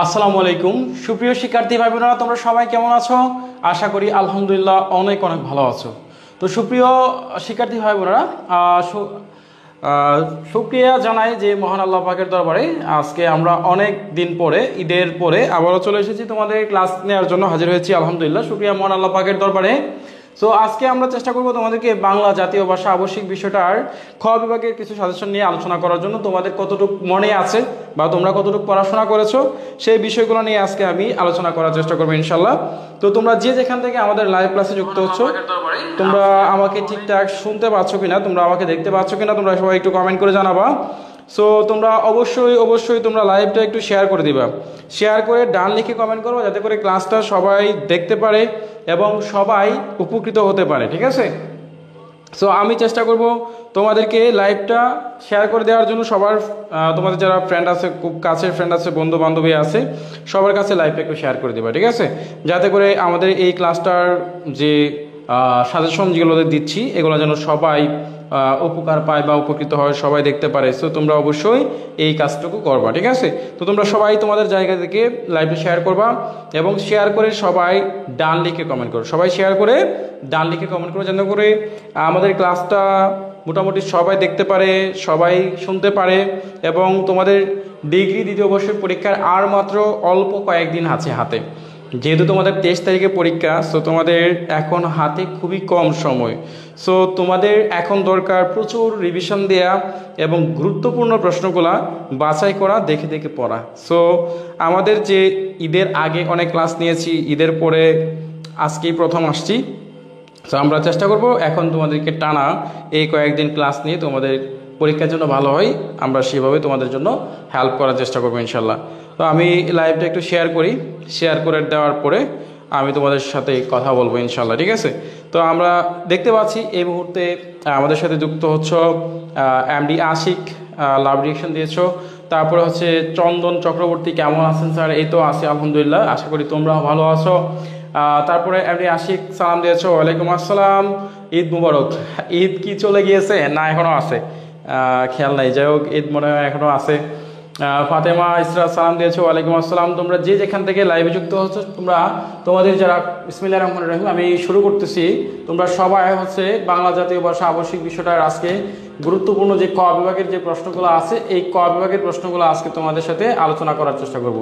আসসালামু আলাইকুম সুপ্রিয় শিক্ষার্থী ভাই বোনেরা, তোমরা সবাই কেমন আছো? আশা করি আলহামদুলিল্লাহ অনেক অনেক ভালো আছো। তো সুপ্রিয় শিক্ষার্থী ভাই বোনেরা, শুকরিয়া জানাই যে মহান আল্লাহ পাকের দরবারে আজকে আমরা অনেক দিন পরে ঈদের পরে আবারও চলে এসেছি তোমাদের ক্লাস নেওয়ার জন্য হাজির হয়েছি। আলহামদুলিল্লাহ শুকরিয়া মহান আল্লাহ পাকের দরবারে। সো আজকে আমরা চেষ্টা করব তোমাদেরকে বাংলা জাতীয় ভাষা আবশ্যিক বিষয়টার খ বিভাগের কিছু সাজেশন নিয়ে আলোচনা করার জন্য। তোমাদের কতটুকু মনে আছে বা তোমরা কতটুকু পড়াশোনা করেছো সেই বিষয়গুলো নিয়ে আজকে আমি আলোচনা করার চেষ্টা করবো ইনশাল্লাহ। তো তোমরা যে যেখান থেকে আমাদের লাইভ ক্লাসে যুক্ত হচ্ছ, তোমরা আমাকে ঠিকঠাক শুনতে পাচ্ছ কিনা, তোমরা আমাকে দেখতে পাচ্ছ কিনা, তোমরা সবাই একটু কমেন্ট করে জানাবা। সো তোমরা অবশ্যই তোমরা লাইভটা একটু শেয়ার করে দিবা, শেয়ার করে ডান লিখে কমেন্ট করবো, যাতে করে ক্লাসটা সবাই দেখতে পারে এবং সবাই উপকৃত হতে পারে, ঠিক আছে? সো আমি চেষ্টা করব তোমাদেরকে লাইভটা শেয়ার করে দেওয়ার জন্য। সবার তোমাদের যারা ফ্রেন্ড আছে, খুব কাছের ফ্রেন্ড আছে, বন্ধু বান্ধবী আছে, সবার কাছে লাইভটা একটু শেয়ার করে দেবা, ঠিক আছে? যাতে করে আমাদের এই ক্লাসটার যে সাজেশন যেগুলো দিচ্ছি এগুলো যেন সবাই উপকার পায় বা উপকৃত হয়, সবাই দেখতে পারে। সো তোমরা অবশ্যই এই কাজটুকু করবা, ঠিক আছে? তো তোমরা সবাই তোমাদের জায়গা থেকে লাইভে শেয়ার করবা এবং শেয়ার করে সবাই ডান লিখে কমেন্ট করো, সবাই শেয়ার করে ডান লিখে কমেন্ট করো, যেন করে আমাদের ক্লাসটা মোটামুটি সবাই দেখতে পারে, সবাই শুনতে পারে। এবং তোমাদের ডিগ্রি দ্বিতীয় বর্ষের পরীক্ষার আর মাত্র অল্প কয়েকদিন আছে হাতে, যেহেতু তোমাদের 23 তারিখে পরীক্ষা। সো তোমাদের এখন হাতে খুবই কম সময়। সো তোমাদের এখন দরকার প্রচুর রিভিশন দেয়া এবং গুরুত্বপূর্ণ প্রশ্নগুলা বাছাই করা, দেখে দেখে পড়া। সো আমাদের যে ঈদের আগে অনেক ক্লাস নিয়েছি, ঈদের পরে আজকেই প্রথম আসছি। সো আমরা চেষ্টা করব এখন তোমাদেরকে টানা এই কয়েকদিন ক্লাস নিয়ে তোমাদের পরীক্ষার জন্য ভালো হয়, আমরা সেভাবে তোমাদের জন্য হেল্প করার চেষ্টা করবো ইনশাল্লাহ। তো আমি লাইভটা একটু শেয়ার করি, শেয়ার করে দেওয়ার পরে আমি তোমাদের সাথে কথা বলবো ইনশাল্লাহ, ঠিক আছে? তো আমরা দেখতে পাচ্ছি এই মুহূর্তে আমাদের সাথে যুক্ত হচ্ছ এমডি আশিক, লাভ রিয়েকশন দিয়েছ। তারপরে হচ্ছে চন্দন চক্রবর্তী, কেমন আছেন স্যার? এই তো আছি আলহামদুলিল্লাহ, আশা করি তোমরাও ভালো আছো। তারপরে এমডি আশিক সালাম দিয়েছো, ওয়ালাইকুম আসসালাম, ঈদ মুবারক। ঈদ কি চলে গিয়েছে না এখনও আছে? খেয়াল নাই, যাই হোক ঈদ মনে হয় এখনও আছে। ফাতেমা ইসরা সালাম দিয়েছো, ওয়ালাইকুম আসসালাম। তোমরা যে যেখান থেকে লাইভে যুক্ত হচ্ছ, তোমরা তোমাদের যারা বিসমিল্লাহির রহমানির রহিম, আমি শুরু করতেছি। তোমরা সবাই হচ্ছে বাংলা জাতীয় ভাষা আবশ্যিক বিষয়টার আজকে গুরুত্বপূর্ণ যে ক বিভাগের যে প্রশ্নগুলো আছে, এই ক বিভাগের প্রশ্নগুলো আজকে তোমাদের সাথে আলোচনা করার চেষ্টা করব।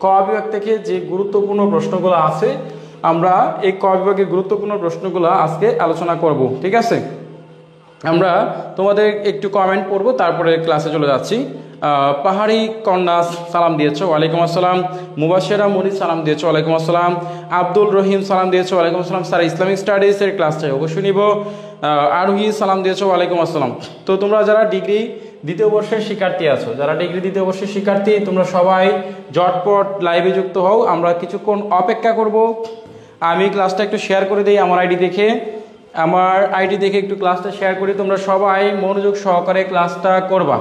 ক বিভাগ থেকে যে গুরুত্বপূর্ণ প্রশ্নগুলো আছে, আমরা এই ক বিভাগের গুরুত্বপূর্ণ প্রশ্নগুলো আজকে আলোচনা করব, ঠিক আছে? আমরা তোমাদের একটু কমেন্ট পড়বো, তারপরে ক্লাসে চলে যাচ্ছি। পাহাড়ি কন্যা সালাম দিয়েছো, ওয়ালাইকুম আসসালাম। মুবাশেরা মনির সালাম দিয়েছো, ওয়ালাইকুম আসসালাম। আব্দুল রহিম সালাম দিয়েছো, ওয়ালাইকুম আসসালাম। স্যার ইসলামিক স্টাডিজের ক্লাসটাই অবশ্যই নিব। আরোহী সালাম দিয়েছো, ওয়ালাইকুম আসসালাম। তো তোমরা যারা ডিগ্রি দ্বিতীয় বর্ষের শিক্ষার্থী আছো, যারা ডিগ্রি দ্বিতীয় বর্ষের শিক্ষার্থী, তোমরা সবাই ঝটপট লাইভে যুক্ত হও। আমরা কিছুক্ষণ অপেক্ষা করব। আমি ক্লাসটা একটু শেয়ার করে দিই আমার আইডি দেখে একটু ক্লাসটা শেয়ার করি। তোমরা সবাই মনোযোগ সহকারে ক্লাসটা করবা।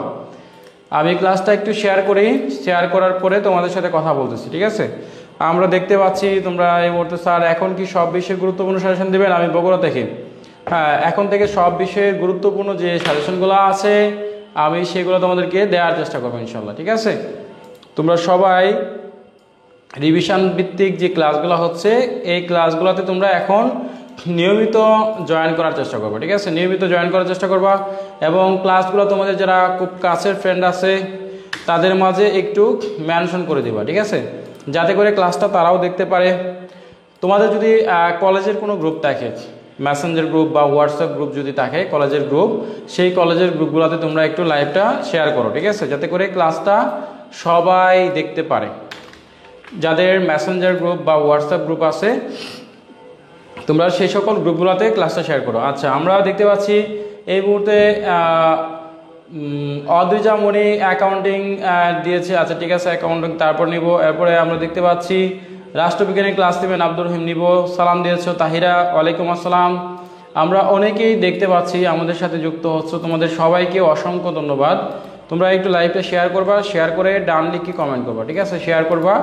আমি ক্লাসটা একটু শেয়ার করি, শেয়ার করার পরে তোমাদের সাথে কথা বলতেছি, ঠিক আছে? আমরা দেখতে পাচ্ছি তোমরা এই মুহূর্তে, স্যার এখন কি সব বিষয়ে গুরুত্বপূর্ণ সাজেশন দেবেন? আমি বগুড়া থেকে। হ্যাঁ, এখন থেকে সব বিষয়ের গুরুত্বপূর্ণ যে সাজেশনগুলো আছে আমি সেগুলো তোমাদেরকে দেওয়ার চেষ্টা করবো ইনশাল্লাহ, ঠিক আছে? তোমরা সবাই রিভিশন ভিত্তিক যে ক্লাসগুলো হচ্ছে, এই ক্লাসগুলোতে তোমরা এখন নিয়মিত জয়েন করার চেষ্টা করবা, ঠিক আছে? নিয়মিত জয়েন করার চেষ্টা করবা এবং ক্লাসগুলো তোমাদের যারা খুব কাছের ফ্রেন্ড আছে তাদের মাঝে একটু মেনশন করে দিবা, ঠিক আছে? যাতে করে ক্লাসটা তারাও দেখতে পারে। তোমাদের যদি কলেজের কোনো গ্রুপ থাকে, মেসেঞ্জার গ্রুপ বা হোয়াটসঅ্যাপ গ্রুপ যদি থাকে, কলেজের গ্রুপ, সেই কলেজের গ্রুপগুলোতে তোমরা একটু লাইভটা শেয়ার করো, ঠিক আছে? যাতে করে ক্লাসটা সবাই দেখতে পারে। যাদের মেসেঞ্জার গ্রুপ বা হোয়াটসঅ্যাপ গ্রুপ আছে, তোমরা সেই সকল গ্রুপগুলোতে ক্লাসটা শেয়ার করো। আচ্ছা, আমরা দেখতে পাচ্ছি এই মুহূর্তে অদ্রিজা মনি অ্যাকাউন্টিং দিয়েছে। আচ্ছা ঠিক আছে, অ্যাকাউন্টিং তারপর নিব। এরপরে আমরা দেখতে পাচ্ছি রাষ্ট্রবিজ্ঞানের ক্লাস নেবেন আব্দুর রহিম, নিব। সালাম দিয়েছো তাহিরা, ওয়ালাইকুম আসসালাম। আমরা অনেকেই দেখতে পাচ্ছি আমাদের সাথে যুক্ত হচ্ছে, তোমাদের সবাইকে অসংখ্য ধন্যবাদ। তোমরা একটু লাইভটা শেয়ার করবা, শেয়ার করে ডান লিখে কমেন্ট করবা, ঠিক আছে? শেয়ার করবা,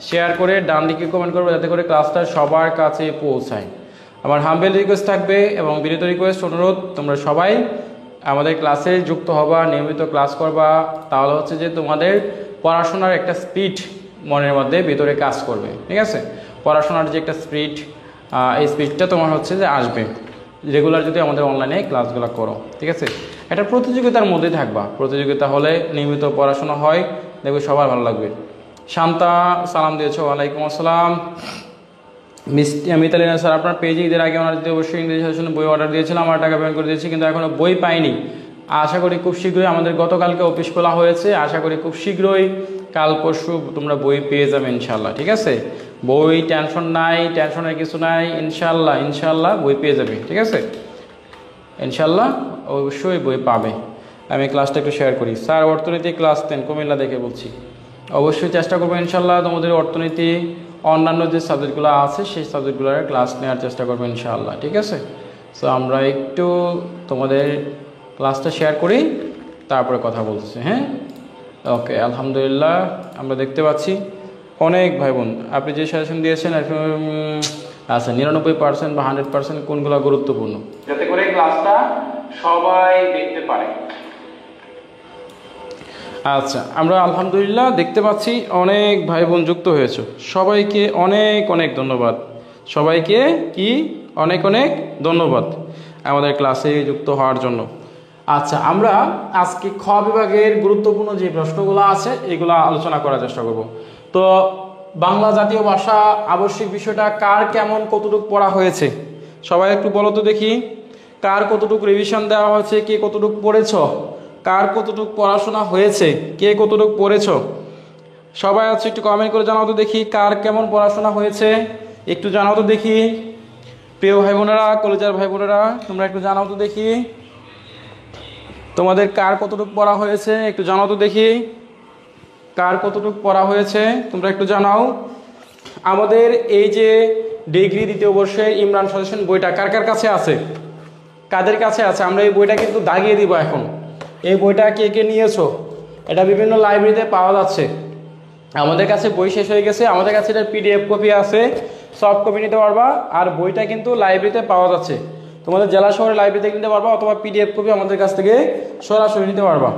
শেয়ার করে ডান লিখে কমেন্ট করবা, যাতে করে ক্লাসটা সবার কাছে পৌঁছায়। আমার হাম্বেল রিকোয়েস্ট থাকবে এবং বিনীত রিকোয়েস্ট, অনুরোধ, তোমরা সবাই আমাদের ক্লাসে যুক্ত হবা, নিয়মিত ক্লাস করবা। তাহলে হচ্ছে যে তোমাদের পড়াশোনার একটা স্পিড মনের মধ্যে ভিতরে কাজ করবে, ঠিক আছে। পড়াশোনার যে একটা স্পিড, এই স্পিডটা তোমার হচ্ছে যে আসবে রেগুলার যদি আমাদের অনলাইনে ক্লাসগুলো করো, ঠিক আছে। এটা প্রতিযোগিতার মধ্যে থাকবা, প্রতিযোগিতা হলে নিয়মিত পড়াশোনা হয়, দেখবে সবার ভালো লাগবে। শান্তা সালাম দিয়েছো, ওয়ালাইকুম আসসালাম। মিতালিনা স্যার আপনার পেজে ঈদের আগে ওনার যদি অবশ্যই ইংরেজি সাজেশন বই অর্ডার দিয়েছিলাম, আমার টাকা পেমেন্ট করে দিয়েছি, কিন্তু এখনও বই পাইনি। আশা করি খুব শীঘ্রই, আমাদের গতকালকে অফিস খোলা হয়েছে, আশা করি খুব শীঘ্রই কাল পরশু তোমরা বই পেয়ে যাবে ইনশাল্লাহ, ঠিক আছে। বই টেনশন নাই, টেনশনের কিছু নাই, ইনশাল্লাহ ইনশাল্লাহ বই পেয়ে যাবে, ঠিক আছে। ইনশাল্লাহ অবশ্যই বই পাবে। আমি ক্লাসটা একটু শেয়ার করি। স্যার অর্থনীতি ক্লাস 10 কুমিল্লা দেখে বলছি। অবশ্যই চেষ্টা করবো ইনশাল্লাহ তোমাদের অর্থনীতি অন্যান্য যে সাবজেক্টগুলো আছে সেই সাবজেক্টগুলোর ক্লাস নেওয়ার চেষ্টা করবো ইনশাআল্লাহ, ঠিক আছে। সো আমরা একটু তোমাদের ক্লাসটা শেয়ার করি, তারপরে কথা বলতেছি। হ্যাঁ, ওকে, আলহামদুলিল্লাহ আমরা দেখতে পাচ্ছি অনেক ভাই বোন আপনি যে সাজেশন দিয়েছেন, আচ্ছা 99% বা 100% কোনগুলো গুরুত্বপূর্ণ, যাতে করে ক্লাসটা সবাই দেখতে পারে। আচ্ছা, আমরা আলহামদুলিল্লাহ দেখতে পাচ্ছি অনেক ভাই বোন যুক্ত হয়েছে, সবাইকে অনেক অনেক ধন্যবাদ। সবাইকে কি অনেক অনেক ধন্যবাদ আমাদের ক্লাসে যুক্ত হওয়ার জন্য। আচ্ছা, আমরা আজকে খ বিভাগের গুরুত্বপূর্ণ যে প্রশ্নগুলো আছে এগুলো আলোচনা করার চেষ্টা করব। তো বাংলা জাতীয় ভাষা আবশ্যিক বিষয়টা কার কেমন কতটুকু পড়া হয়েছে সবাই একটু বলো তো দেখি। কার কতটুকু রিভিশন দেওয়া হয়েছে, কে কতটুকু পড়েছ, কার কতটুকু পড়াশোনা হয়েছে, কে কতটুকু পড়েছ, সবাই আছে একটু কমেন্ট করে জানাও তো দেখি। কার কেমন পড়াশোনা হয়েছে একটু জানাও তো দেখি। প্রিয় ভাই বোনেরা, কলেজের ভাই বোনেরা, তোমরা একটু জানাও তো দেখি তোমাদের কার কতটুকু পড়া হয়েছে, একটু জানাও তো দেখি। কার কতটুকু পড়া হয়েছে তোমরা একটু জানাও। আমাদের এই যে ডিগ্রি দ্বিতীয় বর্ষের ইমরান সাজেশন বইটা কার কার কাছে আছে, কাদের কাছে আছে? আমরা এই বইটা কিন্তু দাগিয়ে দিব এখন। এই বইটা কে কে নিয়েছো? এটা বিভিন্ন লাইব্রেরিতে পাওয়া যাচ্ছে। আমাদের কাছে বই শেষ হয়ে গেছে, আমাদের কাছে এটার পিডিএফ কপি আছে, সফট কপি নিতে পারবা। আর বইটা কিন্তু লাইব্রেরিতে পাওয়া যাচ্ছে, তোমাদের জেলা শহরের লাইব্রেরিতে নিতে পারবা, অথবা পিডিএফ কপি আমাদের কাছ থেকে সরাসরি নিতে পারবা।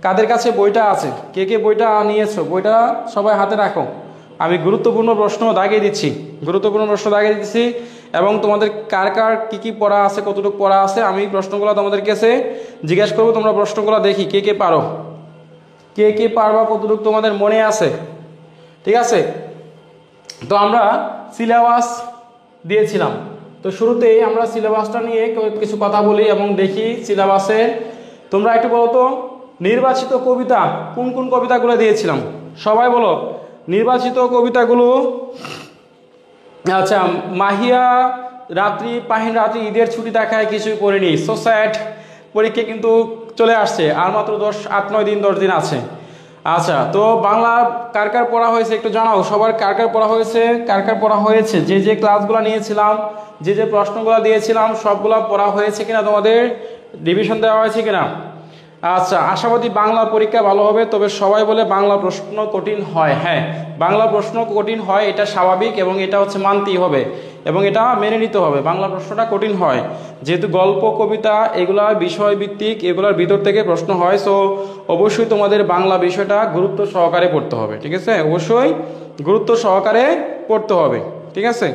কাদের কাছে বইটা আছে, কে কে বইটা নিয়েছো, বইটা সবাই হাতে রাখো। আমি গুরুত্বপূর্ণ প্রশ্ন দাগিয়ে দিচ্ছি, গুরুত্বপূর্ণ প্রশ্ন দাগিয়ে দিচ্ছি, এবং তোমাদের কার কার কী কী পড়া আছে, কতটুকু পড়া আছে আমি প্রশ্নগুলো তোমাদের কাছে জিজ্ঞেস করবো। তোমরা প্রশ্নগুলো দেখি কে কে পারো, কে কে পারবা, কতটুকু তোমাদের মনে আছে, ঠিক আছে। তো আমরা সিলেবাস দিয়েছিলাম, তো শুরুতেই আমরা সিলেবাসটা নিয়ে কিছু কথা বলি এবং দেখি সিলেবাসে। তোমরা একটু বলো তো নির্বাচিত কবিতা কোন কোন কবিতাগুলো দিয়েছিলাম, সবাই বলো নির্বাচিত কবিতাগুলো। আচ্ছা, মাহিয়া রাত্রি, পাহিন রাত্রি, ঈদের ছুটি দেখায় কিছুই পড়িনি, সো স্যাড। পরীক্ষা কিন্তু চলে আসছে, আর মাত্র 8-9 দিন 10 দিন আছে। আচ্ছা, তো বাংলা কার কার পড়া হয়েছে একটু জানাও। সবার কার কার পড়া হয়েছে, কার কার পড়া হয়েছে, যে যে ক্লাসগুলো নিয়েছিলাম, যে যে প্রশ্নগুলো দিয়েছিলাম সবগুলো পড়া হয়েছে কিনা, তোমাদের রিভিশন দেওয়া হয়েছে কিনা। আচ্ছা, আশাবাদী বাংলা পরীক্ষা ভালো হবে, তবে সবাই বলে বাংলা প্রশ্ন কঠিন হয়। হ্যাঁ, বাংলা প্রশ্ন কঠিন হয়, এটা স্বাভাবিক এবং এটা হচ্ছে মানতেই হবে এবং এটা মেনে নিতে হবে। বাংলা প্রশ্নটা কঠিন হয় যেহেতু গল্প কবিতা এগুলা বিষয়ভিত্তিক, এগুলোর ভিতর থেকে প্রশ্ন হয়। সো অবশ্যই তোমাদের বাংলা বিষয়টা গুরুত্ব সহকারে পড়তে হবে, ঠিক আছে। অবশ্যই গুরুত্ব সহকারে পড়তে হবে, ঠিক আছে।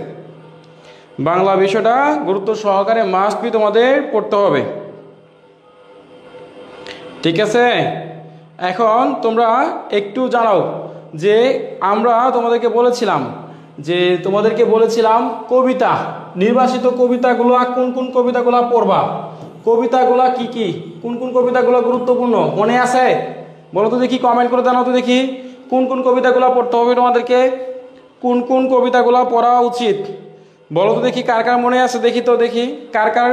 বাংলা বিষয়টা গুরুত্ব সহকারে মাস্ট বি তোমাদের পড়তে হবে, ঠিক আছে। এখন তোমরা একটু জানাও যে আমরা তোমাদেরকে বলেছিলাম কবিতা, নির্বাচিত কবিতাগুলো কোন কোন কবিতাগুলো পড়বা, কবিতাগুলো কি কি, কোন কোন কবিতাগুলো গুরুত্বপূর্ণ মনে আছে বলো তো দেখি, কমেন্ট করে জানাও তো দেখি কোন কোন কবিতাগুলো পড়তে হবে তোমাদেরকে, কোন কোন কবিতাগুলো পড়া উচিত বলো তো দেখি, কার কার মনে আছে দেখি তো দেখি কার কার।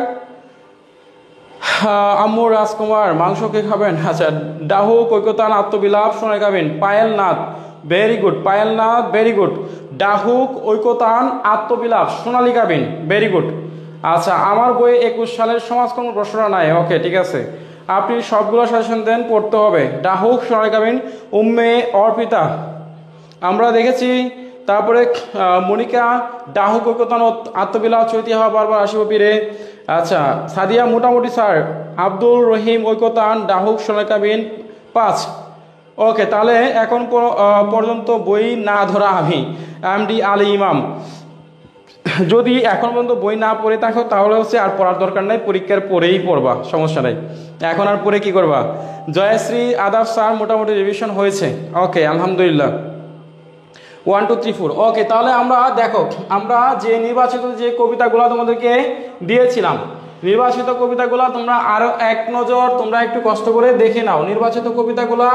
আম্মু রাজকুমার মাংস কে খাবেন? আচ্ছা, ডাহু কৈকতান আত্মবিলাপ শোনায় খাবেন, Payel Nath very good, Payel Nath very good. ডাহুক ঐকতান আত্মবিলাপ সোনালী গাবিন ভেরি গুড। আচ্ছা, আমার বইয়ে 21 সালের সমাজকর্ম প্রশ্নটা নাই, ওকে ঠিক আছে। আপনি সবগুলো সাজেশন দেন, পড়তে হবে। ডাহুক সোনালী গাবিন, উম্মে অর্পিতা আমরা দেখেছি। তারপরে মনিকা ডাহুক ঐকতান আত্মবিলাপ চৈতি হওয়া বারবার আসিব পীরে। আচ্ছা, সাদিয়া মোটামুটি স্যার। আব্দুল রহিম ঐকতান ডাহুক সোনালী গাবিন 5। ওকে, তাহলে এখন পর্যন্ত বই না ধরা আমি এমডি আলী ইমাম, যদি এখন পর্যন্ত বই না পড়ে থাকো তাহলে হচ্ছে আর পড়ার দরকার নাই, পরীক্ষার পরেই পড়বা, সমস্যা নাই। এখন আর পড়ে কি করবা? জয়শ্রী আদাব স্যার, মোটামুটি রিভিশন হয়েছে। ওকে, আলহামদুলিল্লাহ। 1 2 3 4। ওকে, তাহলে আমরা দেখো, আমরা যে নির্বাচিত যে কবিতাগুলো তোমাদেরকে দিয়েছিলাম, নির্বাচিত কবিতাগুলো তোমরা আরও এক নজর তোমরা একটু কষ্ট করে দেখে নাও। নির্বাচিত কবিতাগুলো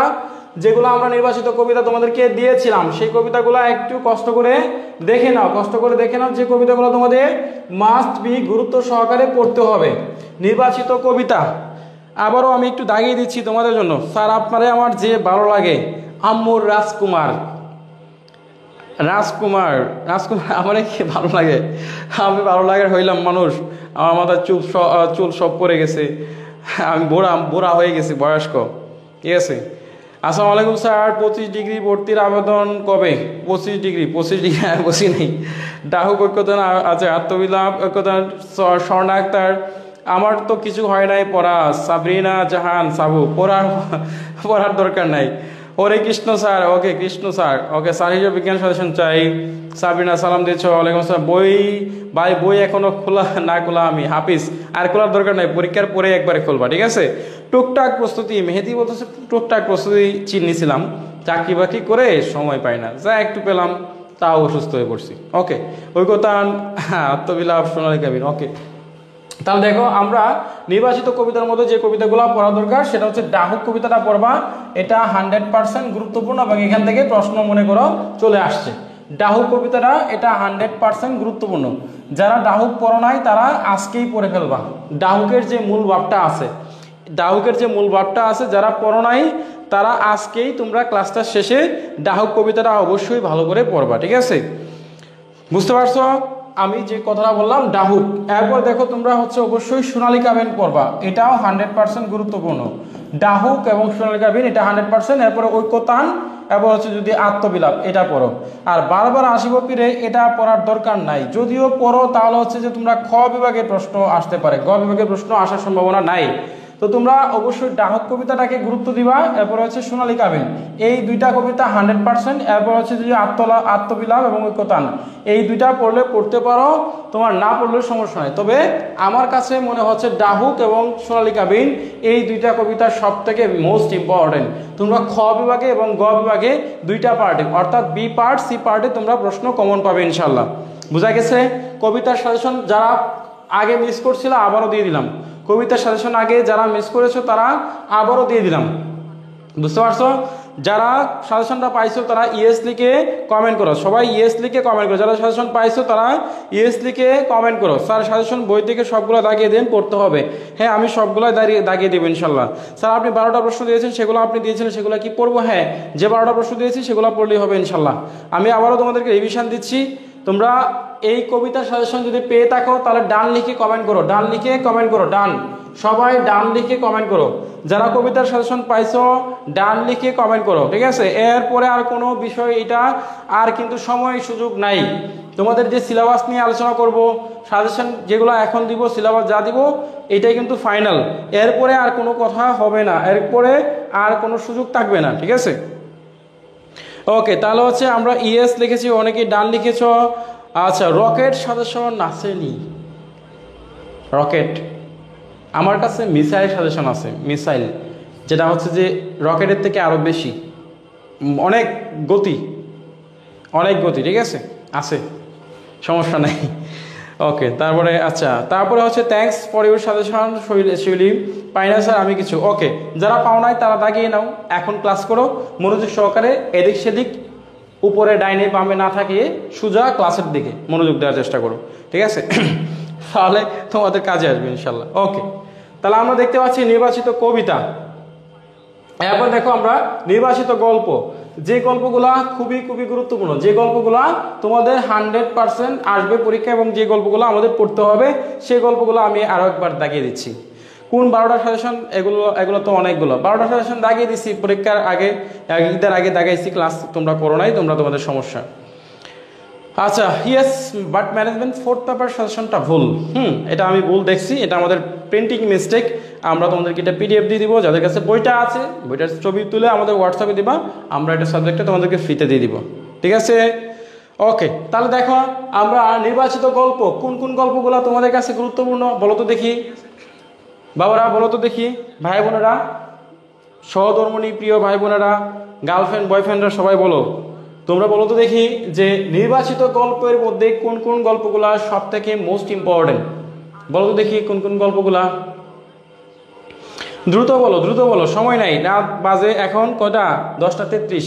যেগুলো আমরা নির্বাচিত কবিতা তোমাদেরকে দিয়েছিলাম, সেই কবিতাগুলো একটু কষ্ট করে দেখে নাও, কষ্ট করে দেখে নাও। যে কবিতাগুলো তোমাদের মাস্ট বি গুরুত্ব সহকারে পড়তে হবে নির্বাচিত কবিতা। আবারও আমি একটু দাগিয়ে দিচ্ছি তোমাদের জন্য। স্যার আপনারে আমার যে ভালো লাগে, আম্মুর রাজকুমার, রাজকুমার রাজকুমার আমার কি ভালো লাগে, আমি ভালো লাগার হইলাম মানুষ, আমার মাথার চুল সব পড়ে গেছে, আমি বুড়া হয়ে গেছি, বয়স্ক, ঠিক আছে। আসসালামু আলাইকুম স্যার, 25 ডিগ্রি ভর্তির আবেদন কবে? 25 ডিগ্রি আর বসি নেই। ডাহুক ঐক্যতা আছে, আত্মবিলাপ ঐক্যতা, স্বর্ণা আক্তার, আমার তো কিছু হয় নাই পড়া, সাবরিনা জাহান সাবু, পড়ার দরকার নাই। হরে কৃষ্ণ স্যার, ওকে কৃষ্ণ স্যার, ওকে স্যার হিসেবে বিজ্ঞান সাজেশন চাই। সাবরিনা সালাম দিচ্ছ, ওয়ালাইকুম আসসালাম। বই এখনো খোলা না খোলা আমি হাফিজ, আর খোলার দরকার নাই, পরীক্ষার পরে একবারে খুলবা, ঠিক আছে। টুকটাক প্রস্তুতি, মেহেদি বলতেছে টুকটাক প্রস্তুতি চিনিছিলাম, চাকরি বাকরি করে সময় পাই না, যা একটু পেলাম তাও অসুস্থ হয়ে পড়ছি। ওকে, ঐকতান, আত্মবিলাপ, সোনালী কাবিন। ওকে, তাহলে দেখো আমরা নির্বাচিত কবিতার মধ্যে যে কবিতাগুলো পড়া দরকার সেটা হচ্ছে ডাহুক কবিতাটা পড়বা, এটা 100% গুরুত্বপূর্ণ এবং এখান থেকে প্রশ্ন মনে করো চলে আসছে। ডাহুক কবিতাটা এটা 100% গুরুত্বপূর্ণ, যারা ডাহুক পড়ো নাই তারা আজকেই পড়ে ফেলবা। ডাহুকের যে মূল ভাবটা আছে, যারা পড়ো নাই তারা আজকেই তোমরা ক্লাসটা শেষে ডাহুক কবিতাটা অবশ্যই ভালো করে পড়বা, ঠিক আছে। বুঝতে পারছো আমি যে কথাটা বললাম ডাহুক। এরপর দেখো তোমরা হচ্ছে অবশ্যই সোনালী কাবিন পড়বা, এটাও 100% গুরুত্বপূর্ণ। ডাহুক এবং সোনালী কাবিন এটা 100%। এরপরে ঐক্যতান এবং হচ্ছে যদি আত্মবিলাপ এটা পড়ো। আর বারবার আসিব পীরে এটা পড়ার দরকার নাই, যদিও পড়ো তাহলে হচ্ছে যে তোমরা খ বিভাগের প্রশ্ন আসতে পারে, গ বিভাগের প্রশ্ন আসার সম্ভাবনা নাই। তো তোমরা অবশ্যই ডাহুক কবিতাটাকে গুরুত্ব দিবা। এরপর হচ্ছে সোনালী কাবিন, এই দুইটা কবিতা 100%। এরপর হচ্ছে যে আত্মবিলাপ এবং ঐক্যতান, এই দুইটা পড়তে পারো, তোমার না পড়লেও সমস্যা নাই। তবে আমার কাছে মনে হচ্ছে ডাহুক এবং সোনালী কাবিন এই দুইটা কবিতা সব থেকে মোস্ট ইম্পর্টেন্ট। তোমরা খ বিভাগে এবং গ বিভাগে দুইটা পার্টে, অর্থাৎ বি পার্ট সি পার্টে তোমরা প্রশ্ন কমন পাবে ইনশাল্লাহ। বোঝা গেছে? কবিতার সাজেশন যারা আগে মিস করছিল আবারও দিয়ে দিলাম, কবিতার সাজেশন আগে যারা মিস করেছো তারা আবারও দিয়ে দিলাম, বুঝতে পারছো? যারা সাজেশনটা পাইছো তারা ইয়েস লিখে কমেন্ট করো, সবাই ইয়েস লিখে কমেন্ট করো। যারা সাজেশন পাইছো তারা ইয়েস লিখে কমেন্ট করো। স্যার সাজেশন বই থেকে সবগুলো দাগিয়ে দেন, পড়তে হবে। হ্যাঁ, আমি সবগুলো দাগিয়ে দেবো ইনশাল্লাহ। স্যার আপনি 12টা প্রশ্ন দিয়েছেন, সেগুলো আপনি দিয়েছিলেন, সেগুলো কি পড়বো? হ্যাঁ, যে 12টা প্রশ্ন দিয়েছি সেগুলো পড়লেই হবে ইনশাল্লাহ। আমি আবারও তোমাদেরকে রিভিশন দিচ্ছি। তোমরা এই কবিতার সাজেশন যদি পেয়ে থাকো তাহলে ডান লিখে কমেন্ট করো, ডান লিখে কমেন্ট করো, ডান, সবাই ডান লিখে কমেন্ট করো। যারা কবিতার সাজেশন পাইছো ডান লিখে কমেন্ট করো, ঠিক আছে। এরপরে আর কোনো বিষয় এটা আর কিন্তু সময় সুযোগ নাই। তোমাদের যে সিলেবাস নিয়ে আলোচনা করব, সাজেশন যেগুলো এখন দিব, সিলেবাস যা দিব এটাই কিন্তু ফাইনাল। এরপরে আর কোনো কথা হবে না, এরপরে আর কোনো সুযোগ থাকবে না, ঠিক আছে। ওকে, তাহলে হচ্ছে আমরা ইএস লিখেছি, অনেকেই ডান লিখেছ। আচ্ছা, রকেট সাজেশন আসেনি। রকেট আমার কাছে মিসাইল সাজেশন আছে, মিসাইল যেটা হচ্ছে যে রকেটের থেকে আরও বেশি, অনেক গতি, ঠিক আছে, আছে, সমস্যা নেই। ওকে, তারপরে আচ্ছা, তারপরে হচ্ছে থ্যাঙ্কস ফর ইউর সাজেশন শিউলি, পাই না স্যার আমি কিছু। ওকে, যারা পাও নাই তারা দাগিয়ে নাও, এখন ক্লাস করো মনোযোগ সহকারে, এদিক সেদিক উপরে ডাইনে বামে না থাকিয়ে সোজা ক্লাসের দিকে মনোযোগ দেওয়ার চেষ্টা করো, ঠিক আছে। তাহলে তোমাদের কাজে আসবে ইনশাল্লাহ। ওকে, তাহলে আমরা দেখতে পাচ্ছি নির্বাচিত কবিতা। এরপর দেখো আমরা নির্বাচিত গল্প, যে গল্পগুলা খুবই গুরুত্বপূর্ণ, যে গল্পগুলা তোমাদের 100% আসবে পরীক্ষা এবং যে গল্পগুলো আমাদের পড়তে হবে সেই গল্পগুলো আমি আরও একবার দাগিয়ে দিচ্ছি। কোন 12টা সাজেশন? এগুলো তো অনেকগুলো। 12টা সাজেশন দাগিয়ে দিচ্ছি পরীক্ষার আগে, ঈদের আগে দাগাইছি, ক্লাস তোমরা করো নাই, তোমাদের সমস্যা। আচ্ছা, yes but management 4th paper সাজেশনটা ভুল। এটা আমি ভুল দেখছি, এটা আমাদের প্রিন্টিং মিস্টেক। আমরা তোমাদেরকে এটা পিডিএফ দিয়ে দিব। যাদের কাছে বইটা আছে বইটার ছবি তুলে আমাদের হোয়াটসঅ্যাপে দিবা, আমরা এটা সাবজেক্টটা তোমাদেরকে ফ্রিতে দিয়ে দিব। ঠিক আছে, ওকে। তাহলে দেখো আমরা নির্বাচিত গল্প, কোন কোন গল্পগুলো তোমাদের কাছে গুরুত্বপূর্ণ বলো তো দেখি, বাবারা বলো তো দেখি, ভাই বোনেরা, সহধর্মিণী প্রিয় ভাই বোনেরা, গার্লফ্রেন্ড বয়ফ্রেন্ডরা সবাই বলো, তোমরা বলো তো দেখি যে নির্বাচিত গল্পের মধ্যে কোন কোন গল্পগুলা সব থেকে মোস্ট ইম্পর্টেন্ট, বলো তো দেখি কোন কোন গল্পগুলা। দ্রুত বলো, দ্রুত বলো, সময় নাই, রাত বাজে এখন কয়টা, 10:33,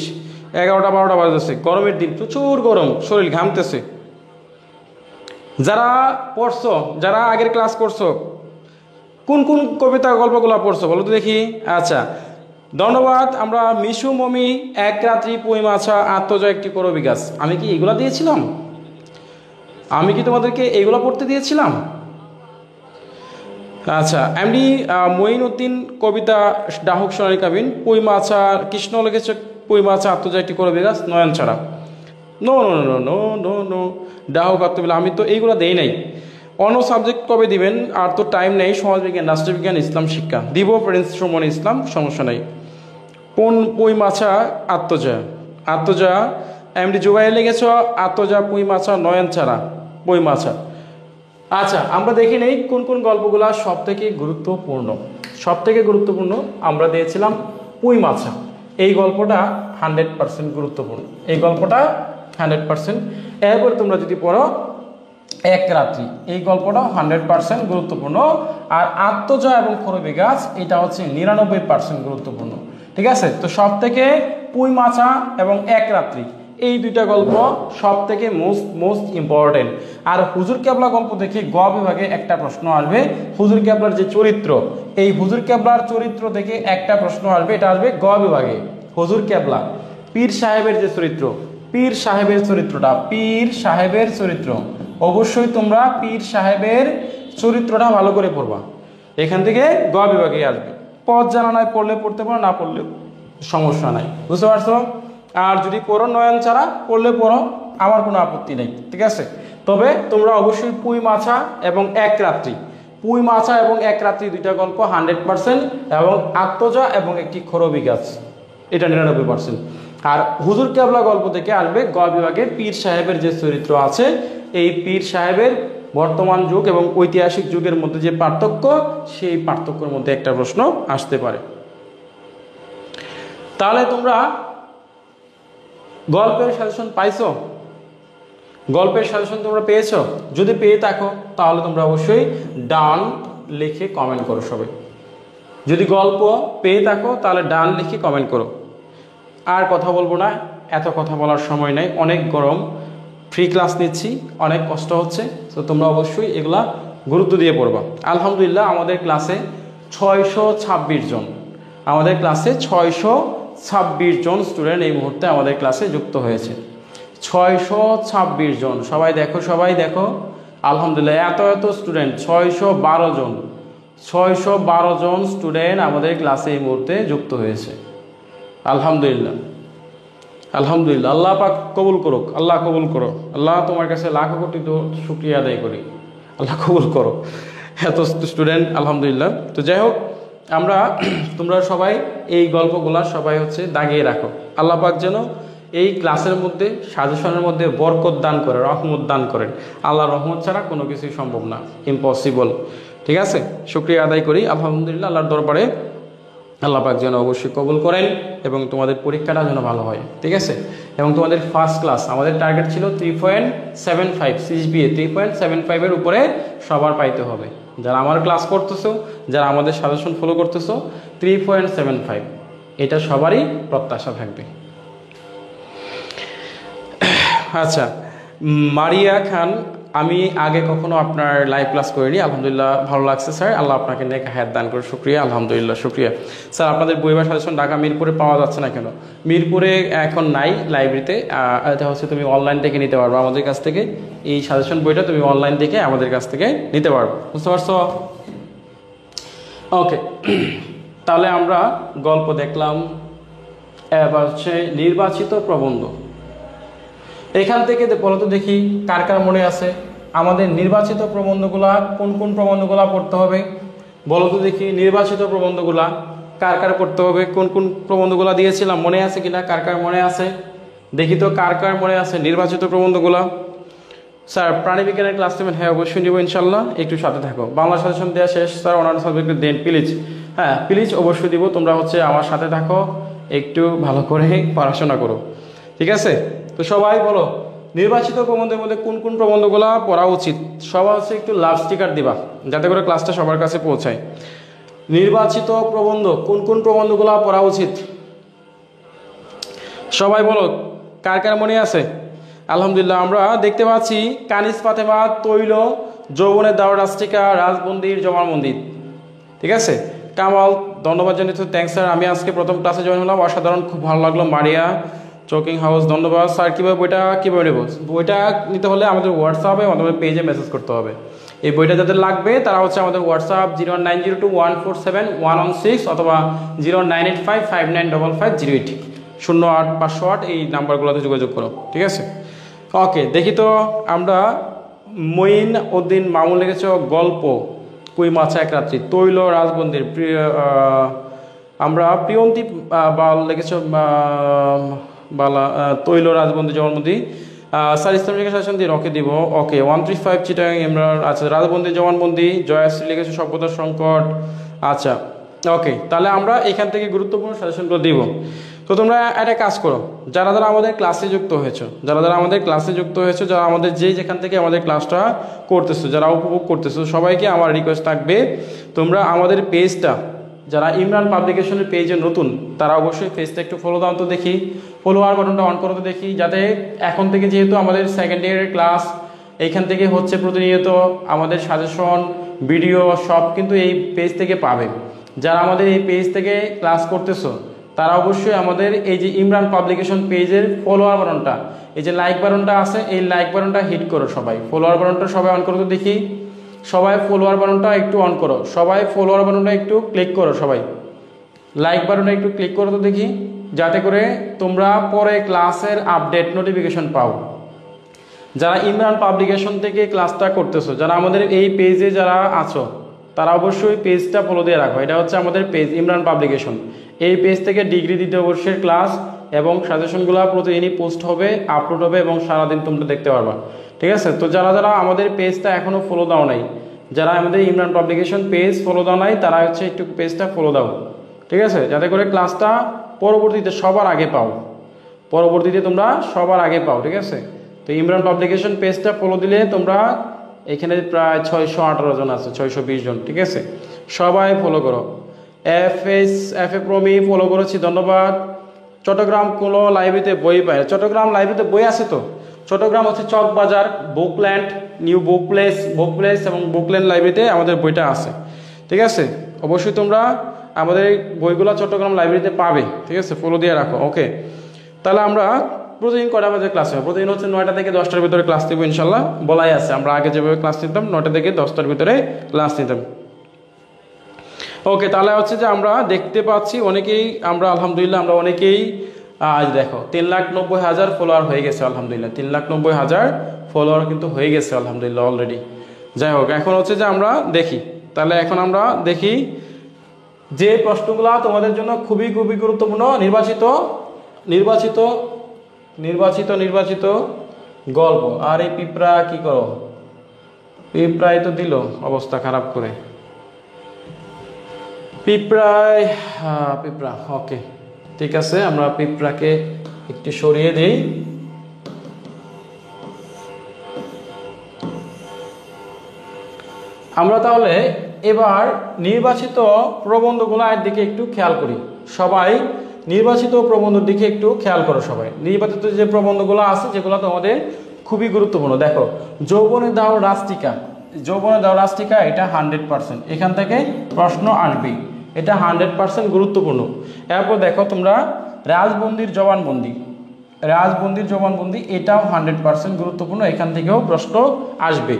11টা 12টা বাজতেছে, গরমের দিন, প্রচুর গরম, শরীর ঘামতেছে। যারা পড়ছো, যারা আগের ক্লাস করছো, কোন কোন কবিতা গল্পগুলো পড়ছো বলো তো দেখি। আচ্ছা, ধন্যবাদ। আমরা মিশু মমি, এক রাত্রি, পইমাছা, আত্মজয়, একটি করো বিকাশ, আমি কি এগুলা দিয়েছিলাম? আমি কি তোমাদেরকে এইগুলো পড়তে দিয়েছিলাম? আচ্ছা, এমডি মঈনুদ্দিন কবিতা ডাহুক সোনালী কাবিন, পইমাছা, কৃষ্ণ লিখেছে পইমাছা, আত্মজয়, একটি করো বিকাশ, নয়ন ছাড়া। No no no no no no ডাহুক আত্মবিলা, আমি তো এইগুলো দেই নাই। অন্য সাবজেক্ট কবে দিবেন? আর তো টাইম নেই, সমাজবিজ্ঞান, রাষ্ট্রবিজ্ঞান, ইসলাম শিক্ষা দিব, প্রিন্স সুমন ইসলাম, সমস্যা নেই। পইমাছা, আত্মজা, আত্মজা, এমডি জুবাই লেগেছ, আত্মজা, পইমাছা, নয়ন ছাড়া, পইমাছা। আচ্ছা, আমরা দেখি নেই কোন কোন গল্পগুলো সব থেকে গুরুত্বপূর্ণ। সব থেকে গুরুত্বপূর্ণ আমরা দিয়েছিলাম পইমাছা, এই গল্পটা 100% গুরুত্বপূর্ণ, এই গল্পটা 100%। এরপর তোমরা যদি পড়ো এক রাত্রি, এই গল্পটাও 100% গুরুত্বপূর্ণ। আর আত্মজয় এবং করবি গাছ, এটা হচ্ছে 99% গুরুত্বপূর্ণ। ঠিক আছে, তো সব থেকে পইমাছা এবং এক রাত্রি, এই দুইটা গল্প সব থেকে মোস্ট ইম্পর্টেন্ট। আর হুজুর কেবলা গল্প দেখে গ বিভাগে একটা প্রশ্ন আসবে, হুজুর কেবলার যে চরিত্র, এই হুজুর কেবলার চরিত্র থেকে একটা প্রশ্ন আসবে, এটা আসবে গ বিভাগে। হুজুর কেবলা, পীর সাহেবের যে চরিত্র, পীর সাহেবের চরিত্রটা, পীর সাহেবের চরিত্র, অবশ্যই তোমরা পীর সাহেবের চরিত্রটা ভালো করে পড়বা, এখান থেকে গ বিভাগে আসবে। পদ জানা নাই, পড়লে পড়তে পারো, না পড়লে সমস্যা নাই, বুঝতে পারছো? আর যদি পড়ো নয়ন ছাড়া, পড়লে পড়ো, আমার কোনো আপত্তি নেই। ঠিক আছে, তবে তোমরা অবশ্যই পইমাছা এবং এক রাত্রি, পইমাছা এবং এক রাত্রি দুইটা গল্প 100%, এবং আত্মজা এবং একটি খরবি গাছ, এটা 99%। আর হুজুর কেবলা গল্প থেকে আসবে গ বিভাগে পীর সাহেবের যে চরিত্র আছে, এই পীর সাহেবের বর্তমান যুগ এবং ঐতিহাসিক যুগের মধ্যে যে পার্থক্য, সেই পার্থক্যের মধ্যে একটা প্রশ্ন আসতে পারে। তাহলে তোমরা গল্পের সাজেশন পাইছো? গল্পের সাজেশন তোমরা পেয়েছো? যদি পেয়ে থাকো তাহলে তোমরা অবশ্যই ডান লিখে কমেন্ট করো সবাই। যদি গল্প পেয়ে থাকো তাহলে ডান লিখে কমেন্ট করো। আর কথা বলবো না, এত কথা বলার সময় নেই, অনেক গরম, ফ্রি ক্লাস নিচ্ছি, অনেক কষ্ট হচ্ছে, তো তোমরা অবশ্যই এগুলা গুরুত্ব দিয়ে পড়বা। আলহামদুলিল্লাহ আমাদের ক্লাসে 626 জন, আমাদের ক্লাসে 626 জন স্টুডেন্ট এই মুহূর্তে আমাদের ক্লাসে যুক্ত হয়েছে। 626 জন, সবাই দেখো, সবাই দেখো, আলহামদুলিল্লাহ এত এত স্টুডেন্ট, 612 জন, 612 জন স্টুডেন্ট আমাদের ক্লাসে এই মুহূর্তে যুক্ত হয়েছে। আলহামদুলিল্লাহ, আলহামদুলিল্লাহ, আল্লাহ পাক কবুল করুক, আল্লাহ কবুল করো, আল্লাহ তোমার কাছে লাখো কোটি শুকরিয়া আদায় করি, আল্লাহ কবুল করো এত স্টুডেন্ট, আলহামদুলিল্লাহ। তো যাই হোক, আমরা তোমরা সবাই এই গল্পগুলা সবাই হচ্ছে দাগিয়ে রাখো, আল্লাহ পাক যেন এই ক্লাসের মধ্যে সাজেশনের মধ্যে বরকত দান করে, রহমত দান করেন। আল্লাহর রহমত ছাড়া কোনো কিছুই সম্ভব না, ইম্পসিবল। ঠিক আছে, শুকরিয়া আদায় করি আলহামদুলিল্লাহ আল্লাহর দরবারে, আল্লাহ পাক যেন অবশ্যই কবুল করেন এবং তোমাদের পরীক্ষাটা যেন ভালো হয়। ঠিক আছে, এবং তোমাদের ফার্স্ট ক্লাস, আমাদের টার্গেট ছিল 3.75 সিজিপিএ, 3.75 উপরে সবার পাইতে হবে। যারা আমার ক্লাস করতেছো, যারা আমাদের সাজেশন ফলো করতেছো, 3.75 এটা সবারই প্রত্যাশা থাকবে। আচ্ছা, মারিয়া খান, আমি আগে কখনো আপনার লাইভ ক্লাস করিনি, আলহামদুলিল্লাহ ভালো লাগছে স্যার, আল্লাহ আপনাকে নেক হায়াত দান করে, শুক্রিয়া, আলহামদুলিল্লাহ শুক্রিয়া। স্যার আপনাদের বই বা সাজেশন ঢাকা মিরপুরে পাওয়া যাচ্ছে না কেন? মিরপুরে এখন নাই লাইব্রেরিতে, এটা হচ্ছে তুমি অনলাইন থেকে নিতে পারবো আমাদের কাছ থেকে, এই সাজেশন বইটা তুমি অনলাইন থেকে আমাদের কাছ থেকে নিতে পারবো, বুঝতে পারছো? ওকে, তাহলে আমরা গল্প দেখলাম, এবার হচ্ছে নির্বাচিত প্রবন্ধ। এখান থেকে বলো তো দেখি কার কার মনে আছে আমাদের নির্বাচিত প্রবন্ধগুলা, কোন কোন প্রবন্ধগুলা পড়তে হবে? বলো তো দেখি নির্বাচিত প্রবন্ধগুলা কার কার করতে হবে, কোন কোন প্রবন্ধগুলা দিয়েছিলাম মনে আছে কিনা, কার কার মনে আছে দেখি তো, কার কার মনে আছে নির্বাচিত প্রবন্ধগুলা। স্যার প্রাণীবিজ্ঞানের ক্লাস নেবেন? হ্যাঁ অবশ্যই নেবো ইনশাল্লাহ, একটু সাথে থাকো। বাংলা সাজেশন দেওয়া শেষ স্যার, অনার্স সাবজেক্ট দেন প্লিজ। হ্যাঁ প্লিজ অবশ্যই দিব, তোমরা হচ্ছে আমার সাথে থাকো, একটু ভালো করে পড়াশোনা করো, ঠিক আছে? তো সবাই বলো নির্বাচিত প্রবন্ধের মধ্যে কোন কোন প্রবন্ধগুলো পড়া উচিত। সবাই হচ্ছে একটু লাভ স্টিকার দিবা যাতে করে ক্লাসটা সবার কাছে পৌঁছায়। নির্বাচিত প্রবন্ধ কোন কোন প্রবন্ধগুলো পড়া উচিত সবাই বলো, কার কার মনে আছে? আলহামদুলিল্লাহ আমরা দেখতে পাচ্ছি কানিজ ফাতেমা, তৈল, যৌবনের দাওয়ার রাষ্ট্রিকা, রাজবন্দির জমানবন্দি, ঠিক আছে? কামাল ধন্যবাদ জানিয়েছো, থ্যাংকস স্যার। আমি আজকে প্রথম ক্লাসে জয়েন হলাম, অসাধারণ, খুব ভালো লাগলো। মারিয়া চকিং হাউস ধন্যবাদ স্যার। কীভাবে বইটা কীভাবে নেব? বইটা নিতে হলে আমাদের হোয়াটসঅ্যাপে আমাদের পেজে মেসেজ করতে হবে। এই বইটা যাদের লাগবে তারা হচ্ছে আমাদের হোয়াটসঅ্যাপ 09021471116 অথবা 09855955508 08 এই নাম্বারগুলোতে যোগাযোগ করো, ঠিক আছে? ওকে দেখি তো আমরা মঈন উদ্দিন মামুন লিখেছ গল্প কুই মাছা এক রাত্রি, তৈল রাজবন্দির আমরা প্রিয়ন্তী বাল লিখেছ বালা তৈল রাজবন্দি জবানবন্দি স্যার ইসলাম লিখে শাসন দিন, ওকে দিব। ওকে 135 চিটাং ইমরান, আচ্ছা রাজবন্দি জবানবন্দি জয়াশ্রী লিখেছে সভ্যতার সংকট, আচ্ছা ওকে। তাহলে আমরা এখান থেকে গুরুত্বপূর্ণ সাজেশনগুলো দিব। তো তোমরা একটা কাজ করো, যারা যারা আমাদের ক্লাসে যুক্ত হয়েছো, যারা আমাদের যেখান থেকে আমাদের ক্লাসটা করতেছো, যারা উপভোগ করতেছো, সবাইকে আমার রিকোয়েস্ট থাকবে তোমরা আমাদের পেজটা, যারা ইমরান পাবলিকেশনের পেজে নতুন তারা অবশ্যই পেজটা একটু ফলো দাও তো দেখি, ফলোয়ার বাটনটা অন করো তো দেখি, যাতে এখন থেকে যেহেতু আমাদের সেকেন্ড ইয়ারের ক্লাস এইখান থেকে হচ্ছে প্রতিনিয়ত আমাদের সাজেশন ভিডিও সব কিন্তু এই পেজ থেকে পাবে। যারা আমাদের এই পেজ থেকে ক্লাস করতেছো তারা অবশ্যই আমাদের এই যে ইমরান পাবলিকেশন পেজের ফলোয়ার বাটনটা, এই যে লাইক বাটনটা আছে, এই লাইক বাটনটা হিট করো সবাই, ফলোয়ার বাটনটা সবাই অন করো তো দেখি, সবাই ফলোয়ার বাটনটা একটু অন করো, সবাই ফলোয়ার বাটনটা একটু ক্লিক করো, সবাই লাইক বাটনটা একটু ক্লিক করো তো দেখি, যাতে করে তোমরা পরে ক্লাসের আপডেট নোটিফিকেশন পাও। যারা ইমরান পাবলিকেশন থেকে ক্লাসটা করতেছো, যারা আমাদের এই পেজে যারা আছো তারা অবশ্যই পেজটা ফলো দিয়ে রাখো। এটা হচ্ছে আমাদের পেজ ইমরান পাবলিকেশন, এই পেজ থেকে ডিগ্রি দ্বিতীয় বর্ষের ক্লাস এবং সাজেশনগুলো প্রতিদিনই পোস্ট হবে, আপলোড হবে এবং সারাদিন তোমরা দেখতে পারবা, ঠিক আছে? তো যারা যারা আমাদের পেজটা এখনও ফলো দাও নাই, যারা আমাদের ইমরান পাবলিকেশন পেজ ফলো দাও নাই, তারা হচ্ছে একটু পেজটা ফলো দাও, ঠিক আছে? যাতে করে ক্লাসটা পরবর্তীতে সবার আগে পাও, তোমরা সবার আগে পাও, ঠিক আছে? তো ইমরান পাবলিকেশন পেজটা ফলো দিলে তোমরা এখানে প্রায় 618 জন আছে, 620 জন, ঠিক আছে? সবাই ফলো করো। এফ এ প্রমি ফলো করেছি, ধন্যবাদ। চট্টগ্রাম কোনো লাইব্রেরিতে বই পায়? চট্টগ্রাম লাইব্রেরিতে বই আছে তো, চট্টগ্রাম হচ্ছে চকবাজার বুকল্যান্ড, নিউ বুকপ্লেস এবং বুকল্যান্ড লাইব্রেরিতে আমাদের বইটা আছে, ঠিক আছে? অবশ্যই তোমরা আমাদের বইগুলো চট্টগ্রাম লাইব্রেরিতে পাবে, ঠিক আছে? ফলো দিয়ে রাখো, ওকে। তাহলে আমরা প্রতিদিন কটা বাজে ক্লাস হবে? প্রতিদিন হচ্ছে 9টা থেকে 10টার ভিতরে ক্লাস নেব ইনশাল্লাহ, বলাই আছে। আমরা আগে যেভাবে ক্লাস নিতাম 9টা থেকে 10টার ভিতরে ক্লাস নিতাম, ওকে। তাহলে হচ্ছে যে আমরা দেখতে পাচ্ছি অনেকেই, আমরা আলহামদুলিল্লাহ আমরা অনেকেই আজ দেখো 3,90,000 ফলোয়ার হয়ে গেছে, আলহামদুলিল্লাহ 3,90,000 ফলোয়ার কিন্তু হয়ে গেছে আলহামদুলিল্লাহ অলরেডি। যাই হোক, এখন হচ্ছে যে আমরা দেখি, তাহলে এখন আমরা দেখি যে প্রশ্নগুলো তোমাদের জন্য খুবই খুবই গুরুত্বপূর্ণ। নির্বাচিত গল্প। আর এই পিঁপড়া কি করো? পিঁপড়াই তো দিল অবস্থা খারাপ করে, পিঁপড়া, ওকে ঠিক আছে, আমরা পিঁপড়াকে একটু সরিয়ে দিই। আমরা তাহলে এবার নির্বাচিত প্রবন্ধগুলোর দিকে একটু খেয়াল করি। সবাই নির্বাচিত প্রবন্ধের দিকে একটু খেয়াল করো। সবাই নির্বাচিত যে প্রবন্ধগুলো আছে যেগুলো তোমাদের খুবই গুরুত্বপূর্ণ। দেখো, যৌবনের দাও রাষ্ট্রিকা, এটা 100%, এখান থেকে প্রশ্ন আসবে, এটা 100% গুরুত্বপূর্ণ। এরপর দেখো তোমরা রাজবন্দির জবানবন্দি, এটাও 100% গুরুত্বপূর্ণ, এখান থেকেও প্রশ্ন আসবে।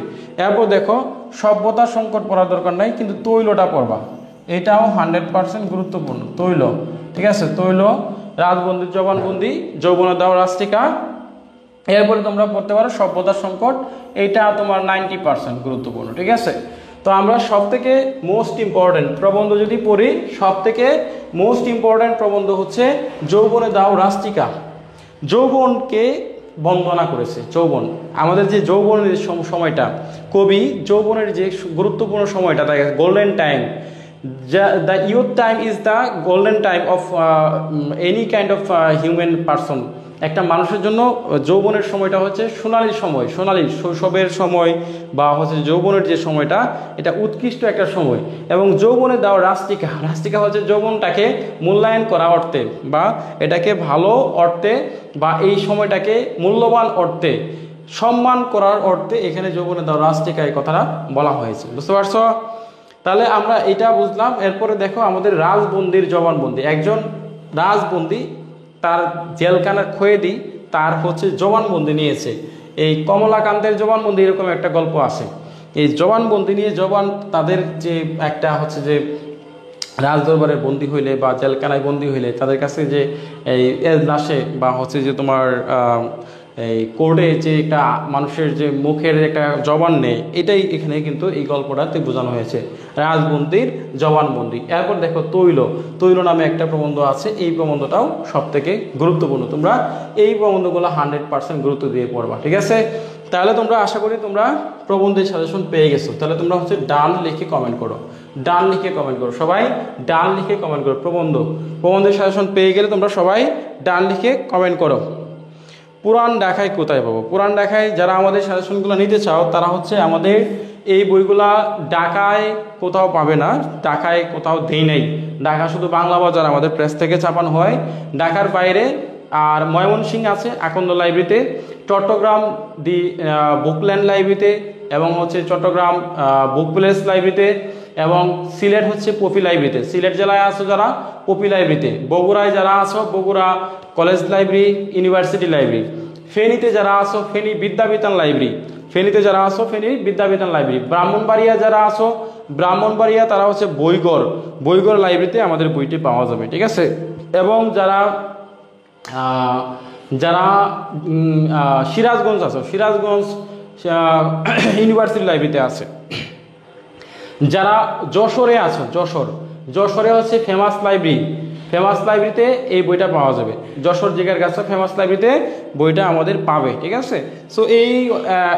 এরপর দেখো সভ্যতার সংকট পড়ার দরকার নাই, কিন্তু তৈলটা পড়বা, এটাও 100% গুরুত্বপূর্ণ, তৈল, ঠিক আছে? তৈল, রাজবন্দির জবানবন্দি, যৌবনের দাও রাষ্ট্রিকা। এরপরে তোমরা পড়তে পারো সভ্যতার সংকট, এটা তোমার 90% গুরুত্বপূর্ণ, ঠিক আছে? তো আমরা সবথেকে মোস্ট ইম্পর্টেন্ট প্রবন্ধ যদি পড়ি, সবথেকে মোস্ট ইম্পর্টেন্ট প্রবন্ধ হচ্ছে যৌবনে দাও রাস্তিকা। যৌবনকে বন্দনা করেছে। যৌবন, আমাদের যে যৌবনের সময়টা, কবি যৌবনের যে গুরুত্বপূর্ণ সময়টা, তাই golden time, the youth time is the golden time of any kind of human person। একটা মানুষের জন্য যৌবনের সময়টা হচ্ছে সোনালী সময়, সোনালী শৈশবের সময় বা হচ্ছে যৌবনের যে সময়টা, এটা উৎকৃষ্ট একটা সময়। এবং যৌবনে দাও রাস্তিকা, রাস্তিকা হচ্ছে যৌবনটাকে মূল্যায়ন করা অর্থে বা এটাকে ভালো অর্থে বা এই সময়টাকে মূল্যবান অর্থে সম্মান করার অর্থে এখানে যৌবনে দাও রাস্তিকা এই কথাটা বলা হয়েছে। বুঝতে পারছো? তাহলে আমরা এটা বুঝলাম। এরপরে দেখো আমাদের রাজবন্দির জবানবন্দি। একজন রাজবন্দি তার জেলখানার খয়েদি তার হচ্ছে জবানবন্দি নিয়েছে। এই কমলাকান্তের জবানবন্দি এরকম একটা গল্প আছে। এই জবানবন্দি নিয়ে তাদের যে একটা হচ্ছে যে রাজদরবারে বন্দী হইলে বা জেলখানায় বন্দী হইলে তাদের কাছে যে এই এজলাসে বা হচ্ছে যে তোমার এই কোর্টে যে একটা মানুষের যে মুখের একটা জবান নেই, এটাই এখানে কিন্তু এই গল্পটাতে বোঝানো হয়েছে, রাজবন্দির জবানবন্দি। এরপর দেখো তৈল নামে একটা প্রবন্ধ আছে। এই প্রবন্ধটাও সব থেকে গুরুত্বপূর্ণ। তোমরা এই প্রবন্ধগুলো 100% গুরুত্ব দিয়ে পড়বা, ঠিক আছে? তাহলে তোমরা আশা করি তোমরা প্রবন্ধের সাজেশন পেয়ে গেছো। তাহলে তোমরা হচ্ছে ডান লিখে কমেন্ট করো, ডান লিখে কমেন্ট করো, সবাই ডান লিখে কমেন্ট করো। প্রবন্ধের সাজেশন পেয়ে গেলে তোমরা সবাই ডান লিখে কমেন্ট করো। পুরাণ ঢাকায় কোথায় পাবো? পুরাণ ঢাকায় যারা আমাদের সাজেশনগুলো নিতে চাও তারা হচ্ছে আমাদের এই বইগুলা ঢাকায় কোথাও পাবে না, ঢাকায় কোথাও দেই নাই। ঢাকা শুধু বাংলা বাজার আমাদের প্রেস থেকে ছাপানো হয়। ঢাকার বাইরে আর ময়মনসিংহ আছে আকন্দ লাইব্রেরিতে, চট্টগ্রাম দি বুকল্যান্ড লাইব্রেরিতে, এবং হচ্ছে চট্টগ্রাম বুক প্লেস লাইব্রেরিতে, এবং সিলেট হচ্ছে পপি লাইব্রেরিতে। সিলেট জেলায় আছো যারা পপি লাইব্রেরিতে, বগুড়ায় যারা আছো Bogura college library university library, ফেনীতে যারা আছো ফেনী বিদ্যাবিতান লাইব্রেরি, ফেনীতে যারা আছো ফেনী বিদ্যাবিতান লাইব্রেরি, ব্রাহ্মণবাড়িয়া যারা আছো ব্রাহ্মণবাড়িয়া তারা হচ্ছে বইগড় লাইব্রেরিতে আমাদের বইটি পাওয়া যাবে, ঠিক আছে? এবং যারা সিরাজগঞ্জ আছো সিরাজগঞ্জ ইউনিভার্সিটি লাইব্রেরিতে আছে। যারা যশোরে আছো যশোরে হচ্ছে ফেমাস লাইব্রেরিতে এই বইটা পাওয়া যাবে। যশোর জিগার কাছে ফেমাস লাইব্রেরিতে বইটা আমাদের পাবে, ঠিক আছে? সো এই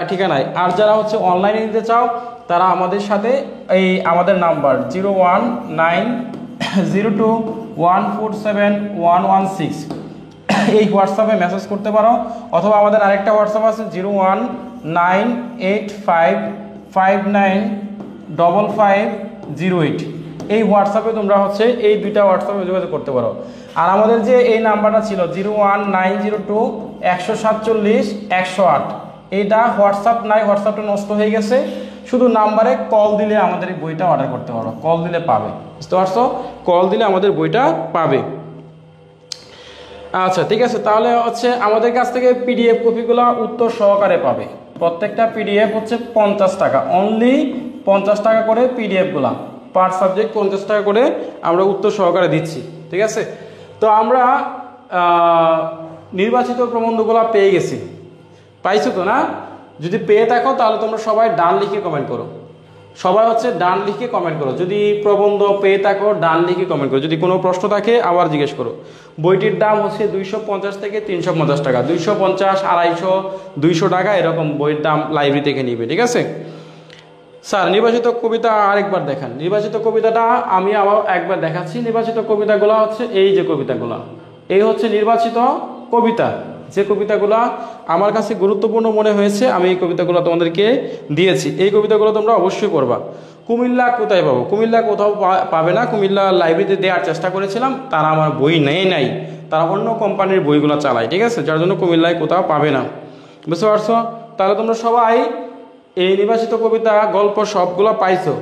ঠিকানায়। আর যারা হচ্ছে অনলাইনে নিতে চাও তারা আমাদের সাথে এই আমাদের নাম্বার 01902147116 এই হোয়াটসঅ্যাপে মেসেজ করতে পারো, অথবা আমাদের আরেকটা হোয়াটসঅ্যাপ আছে 01985595508। এই হোয়াটসঅ্যাপে তোমরা হচ্ছে এই দুইটা হোয়াটসঅ্যাপে যোগাযোগ করতে পারো। আর আমাদের যে এই নাম্বারটা ছিল 01902147108, এইটা হোয়াটসঅ্যাপ নাই, হোয়াটসঅ্যাপটা নষ্ট হয়ে গেছে। শুধু নাম্বারে কল দিলে আমাদের এই বইটা অর্ডার করতে পারো, কল দিলে পাবে। বুঝতে পারছো? কল দিলে আমাদের বইটা পাবে। আচ্ছা, ঠিক আছে। তাহলে হচ্ছে আমাদের কাছ থেকে পিডিএফ কপিগুলো উত্তর সহকারে পাবে। প্রত্যেকটা পিডিএফ হচ্ছে 50 টাকা, অনলি 50 টাকা করে পিডিএফগুলা, পার সাবজেক্ট 50 টাকা করে আমরা উত্তর সহকারে দিচ্ছি, ঠিক আছে? তো আমরা নির্বাচিত প্রবন্ধগুলো পেয়ে গেছি, পাইছো তো না? যদি পেয়ে থাকো তাহলে তোমরা সবাই ডান লিখে কমেন্ট করো, সবাই হচ্ছে ডান লিখে কমেন্ট করো। যদি প্রবন্ধ পেয়ে থাকো ডান লিখে কমেন্ট করো। যদি কোনো প্রশ্ন থাকে আবার জিজ্ঞেস করো। বইটির দাম হচ্ছে 250 থেকে 350 টাকা, 250, 250, 200 টাকা এরকম বইয়ের দাম লাইব্রেরি থেকে নিবে, ঠিক আছে? স্যার নির্বাচিত কবিতা আরেকবার দেখান। নির্বাচিত কবিতাটা আমি আবার একবার দেখাচ্ছি। নির্বাচিত কবিতাগুলো হচ্ছে এই যে কবিতাগুলো, এই হচ্ছে নির্বাচিত কবিতা। যে কবিতাগুলো আমার কাছে গুরুত্বপূর্ণ মনে হয়েছে আমি এই কবিতাগুলো তোমাদেরকে দিয়েছি। এই কবিতাগুলো তোমরা অবশ্যই পড়বা। কুমিল্লা কোথায় পাবো? কুমিল্লা কোথাও পাবে না। কুমিল্লা লাইব্রেরিতে দেওয়ার চেষ্টা করেছিলাম, তারা আমার বই নাই, তারা অন্য কোম্পানির বইগুলো চালায়, ঠিক আছে? যার জন্য কুমিল্লায় কোথাও পাবে না। বুঝতে পারছো? তাহলে তোমরা সবাই এই নির্বাচিত কবিতা গল্প সবগুলো পাইছো।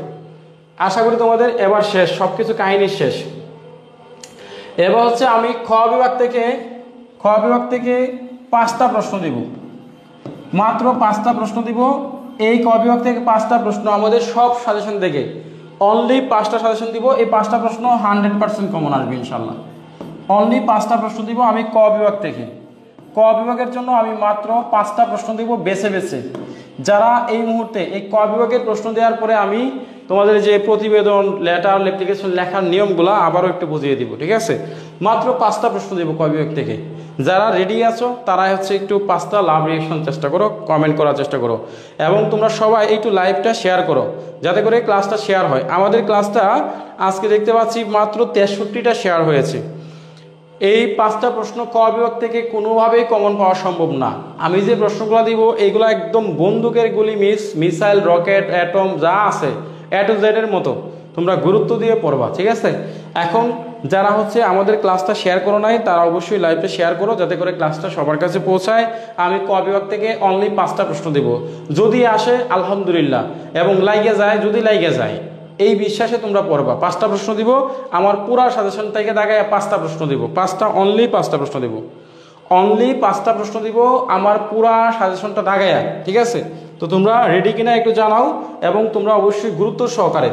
আশা করি তোমাদের এবার শেষ, সব কিছু কাহিনী শেষ। এবার হচ্ছে আমি খ বিভাগ থেকে 5টা প্রশ্ন দিব, মাত্র 5টা প্রশ্ন দিব। এই ক বিভাগ থেকে 5টা প্রশ্ন আমাদের সব সাজেশন থেকে অনলি 5টা সাজেশন দিব। এই 5টা প্রশ্ন 100% কমন আসবে ইনশাল্লাহ। অনলি 5টা প্রশ্ন দিব আমি ক বিভাগ থেকে। ক বিভাগের জন্য আমি মাত্র 5টা প্রশ্ন দিব বেছে বেছে। যারা এই মুহূর্তে এই ক বিভাগের প্রশ্ন দেওয়ার পরে আমি তোমাদের যে প্রতিবেদন লেটার অ্যাপ্লিকেশন লেখার নিয়মগুলো আবারও একটু বুঝিয়ে দিব, ঠিক আছে? মাত্র 5টা প্রশ্ন দেব ক বিভাগ থেকে। যারা রেডি আছো তারা হচ্ছে একটু 5টা লাভ রিয়েকশন চেষ্টা করো, কমেন্ট করার চেষ্টা করো, এবং তোমরা সবাই একটু লাইভটা শেয়ার করো যাতে করে ক্লাসটা শেয়ার হয়। আমাদের ক্লাসটা আজকে দেখতে পাচ্ছি মাত্র 63টা শেয়ার হয়েছে। এই 5টা প্রশ্ন ক বিভাগ থেকে কোনোভাবেই কমন পাওয়া সম্ভব না। আমি যে প্রশ্নগুলো দিব এইগুলো একদম বন্দুকের গুলি, মিসাইল, রকেট, অ্যাটম যা আছে এ টু জেডের মতো, তোমরা গুরুত্ব দিয়ে পড়বা, ঠিক আছে? এখন যারা হচ্ছে আমাদের ক্লাসটা শেয়ার করো নাই তারা অবশ্যই লাইভটা শেয়ার করো যাতে করে ক্লাসটা সবার কাছে পৌঁছায়। আমি ক বিভাগ থেকে অনলি 5টা প্রশ্ন দেব, যদি আসে আলহামদুলিল্লাহ, এবং লাইগে যায়, যদি লাইগে যায় এই বিশ্বাসে তোমরা পড়বা। 5টা প্রশ্ন দিব, আমার পুরা সাজেশন থেকে দাগায় 5টা প্রশ্ন দিব, 5টা অনলি 5টা প্রশ্ন দিব, অনলি 5টা প্রশ্ন দিব আমার পুরা সাজেশনটা দাগায়া, ঠিক আছে? তো তোমরা রেডি কিনা একটু জানাও, এবং তোমরা অবশ্যই গুরুত্ব সহকারে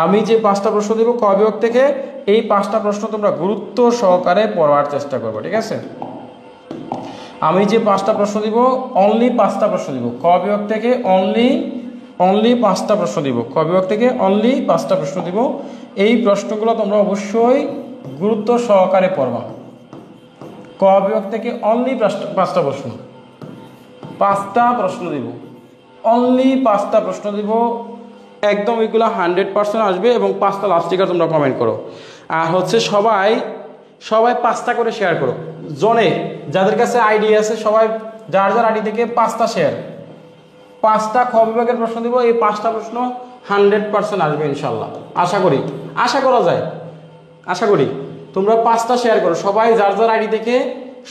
আমি যে 5টা প্রশ্ন দিব ক বিভাগ থেকে, এই 5টা প্রশ্ন তোমরা গুরুত্ব সহকারে পড়ার চেষ্টা করবে, ঠিক আছে? আমি যে 5টা প্রশ্ন দিব অনলি 5টা প্রশ্ন দিব ক বিভাগ থেকে, অনলি 5টা প্রশ্ন দিব ক বিভাগ থেকে, অনলি 5টা প্রশ্ন দিব। এই প্রশ্নগুলো তোমরা অবশ্যই গুরুত্ব সহকারে পড়বা। ক বিভাগ থেকে অনলি 5টা প্রশ্ন, 5টা প্রশ্ন দিব, অনলি 5টা প্রশ্ন দিব, একদম এগুলো 100% আসবে, এবং 5টা লাস্ট টিকার তোমরা কমেন্ট করো। আর হচ্ছে সবাই 5টা করে শেয়ার করো, জনে যাদের কাছে আইডি আছে সবাই যার আইডি থেকে 5টা শেয়ার, 5টা খ বিভাগের প্রশ্ন দিব। এই 5টা প্রশ্ন 100% আসবে ইনশাল্লাহ, আশা করা যায়, আশা করি। তোমরা 5টা শেয়ার করো, সবাই যার আইডি থেকে,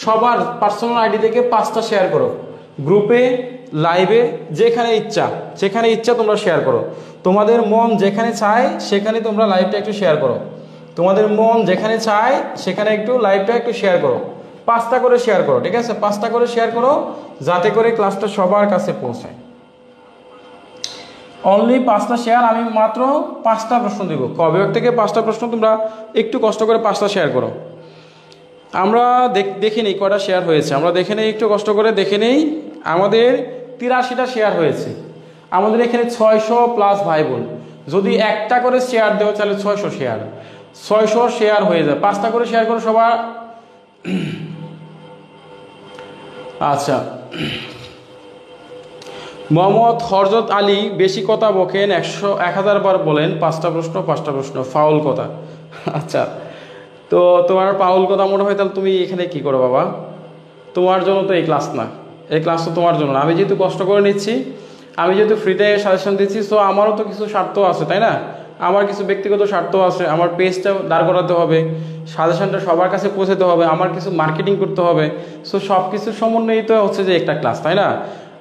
সবার পার্সোনাল আইডি থেকে 5টা শেয়ার করো, গ্রুপে, লাইভে, যেখানে ইচ্ছা তোমরা শেয়ার করো। তোমাদের মন যেখানে চায় সেখানে তোমরা লাইভটা একটু শেয়ার করো, তোমাদের মন যেখানে চায় সেখানে একটু লাইভটা একটু শেয়ার করো। 5টা করে শেয়ার করো, ঠিক আছে? 5টা করে শেয়ার করো যাতে করে ক্লাসটা সবার কাছে পৌঁছায়। অনলি 5টা শেয়ার, আমি মাত্র 5টা প্রশ্ন দিব ক বিভাগ থেকে, 5টা প্রশ্ন, তোমরা একটু কষ্ট করে 5টা শেয়ার করো। আমরা দেখে নিই কয়টা শেয়ার হয়েছে, আমরা দেখে নেই, একটু কষ্ট করে দেখে নেই। আমাদের 83টা শেয়ার হয়েছে, আমাদের এখানে 600+ ভাই বোন। যদি একটা করে শেয়ার দেওয়া তাহলে 600 শেয়ার হয়ে যায়। 5টা করে শেয়ার করো সবার। আচ্ছা, মোহাম্মদ হরজত আলী, বেশি কথা বকেন, 1000 বার বলেন, 5টা প্রশ্ন ফাউল কথা। আচ্ছা, তো তোমার পাউল কথা মনে হয়, তাহলে তুমি এখানে কি করো বাবা? তোমার জন্য তো এই ক্লাস না, এই ক্লাস তো তোমার জন্য না। আমি যেহেতু কষ্ট করে নিচ্ছি, আমি যেহেতু ফ্রিতে সাজেশন দিচ্ছি, সো আমারও তো কিছু স্বার্থ আছে, তাই না? আমার কিছু ব্যক্তিগত স্বার্থ আছে, আমার পেজটা দাঁড় করাতে হবে, সাজেশনটা সবার কাছে পৌঁছাতে হবে, আমার কিছু মার্কেটিং করতে হবে। সো সব কিছুর সমন্বয়িত হচ্ছে যে একটা ক্লাস, তাই না?